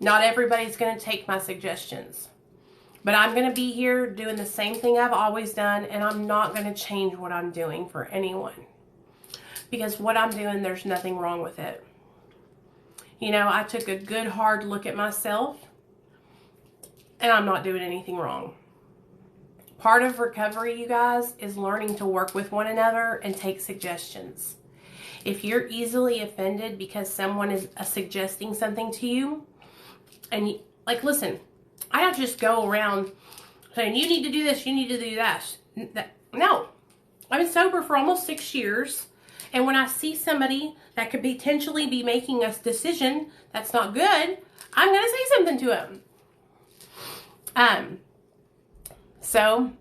Not everybody's going to take my suggestions. But I'm going to be here doing the same thing I've always done, and I'm not going to change what I'm doing for anyone. Because what I'm doing, there's nothing wrong with it. You know, I took a good hard look at myself, and I'm not doing anything wrong. Part of recovery, you guys, is learning to work with one another and take suggestions. If you're easily offended because someone is suggesting something to you, and like, listen, I don't just go around saying, you need to do this, you need to do that. No. I've been sober for almost 6 years. And when I see somebody that could potentially be making a decision that's not good, I'm going to say something to them. So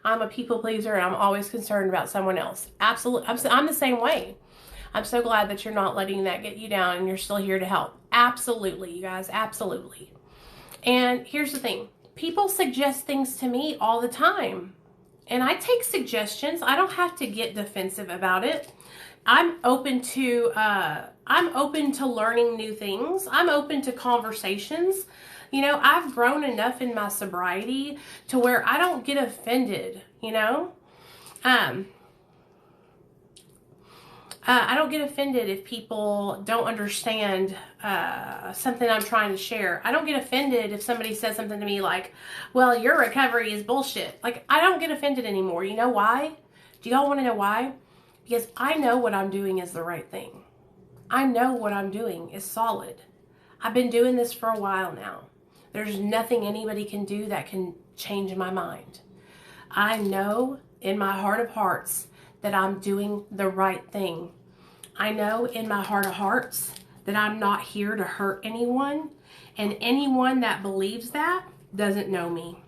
I'm a people pleaser, and I'm always concerned about someone else. Absolutely. I'm the same way. I'm so glad that you're not letting that get you down and you're still here to help. Absolutely, you guys. Absolutely. And here's the thing. People suggest things to me all the time. And I take suggestions. I don't have to get defensive about it. I'm open to learning new things. I'm open to conversations. You know, I've grown enough in my sobriety to where I don't get offended, you know. I don't get offended if people don't understand something I'm trying to share. I don't get offended if somebody says something to me like, well, your recovery is bullshit. Like, I don't get offended anymore. You know why? Do y'all want to know why? Because I know what I'm doing is the right thing. I know what I'm doing is solid. I've been doing this for a while now. There's nothing anybody can do that can change my mind. I know in my heart of hearts that I'm doing the right thing. I know in my heart of hearts that I'm not here to hurt anyone, and anyone that believes that doesn't know me.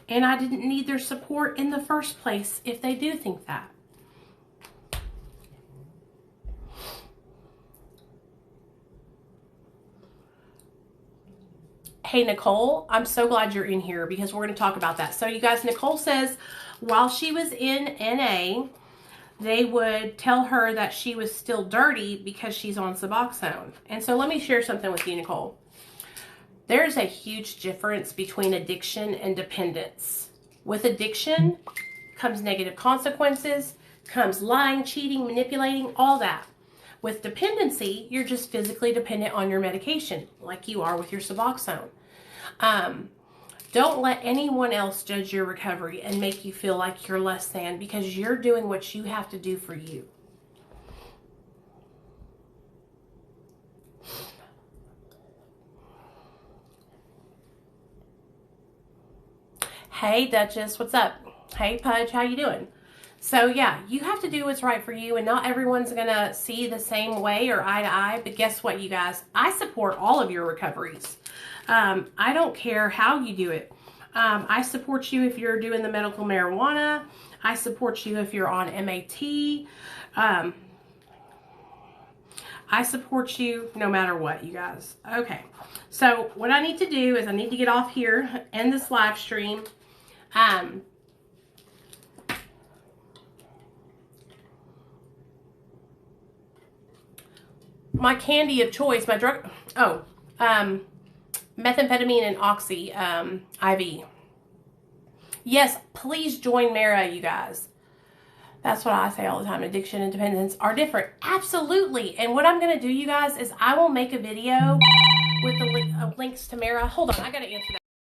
And I didn't need their support in the first place if they do think that. Hey, Nicole, I'm so glad you're in here because we're going to talk about that. So, you guys, Nicole says while she was in NA, they would tell her that she was still dirty because she's on Suboxone. And so let me share something with you, Nicole. There's a huge difference between addiction and dependence. With addiction comes negative consequences, comes lying, cheating, manipulating, all that. With dependency, you're just physically dependent on your medication, like you are with your Suboxone. Don't let anyone else judge your recovery and make you feel like you're less than, because you're doing what you have to do for you. Hey, Duchess, what's up? Hey, Pudge, how you doing? So yeah, you have to do what's right for you, and not everyone's going to see the same way or eye to eye, but guess what, you guys? I support all of your recoveries. I don't care how you do it. I support you if you're doing the medical marijuana. I support you if you're on MAT. I support you no matter what, you guys. Okay, so what I need to do is I need to get off here, end this live stream. My candy of choice, my drug, methamphetamine and oxy IV. Yes, please join Mara, you guys. That's what I say all the time. Addiction and dependence are different. Absolutely. And what I'm going to do, you guys, is I will make a video with the links to Mara. Hold on, I got to answer that.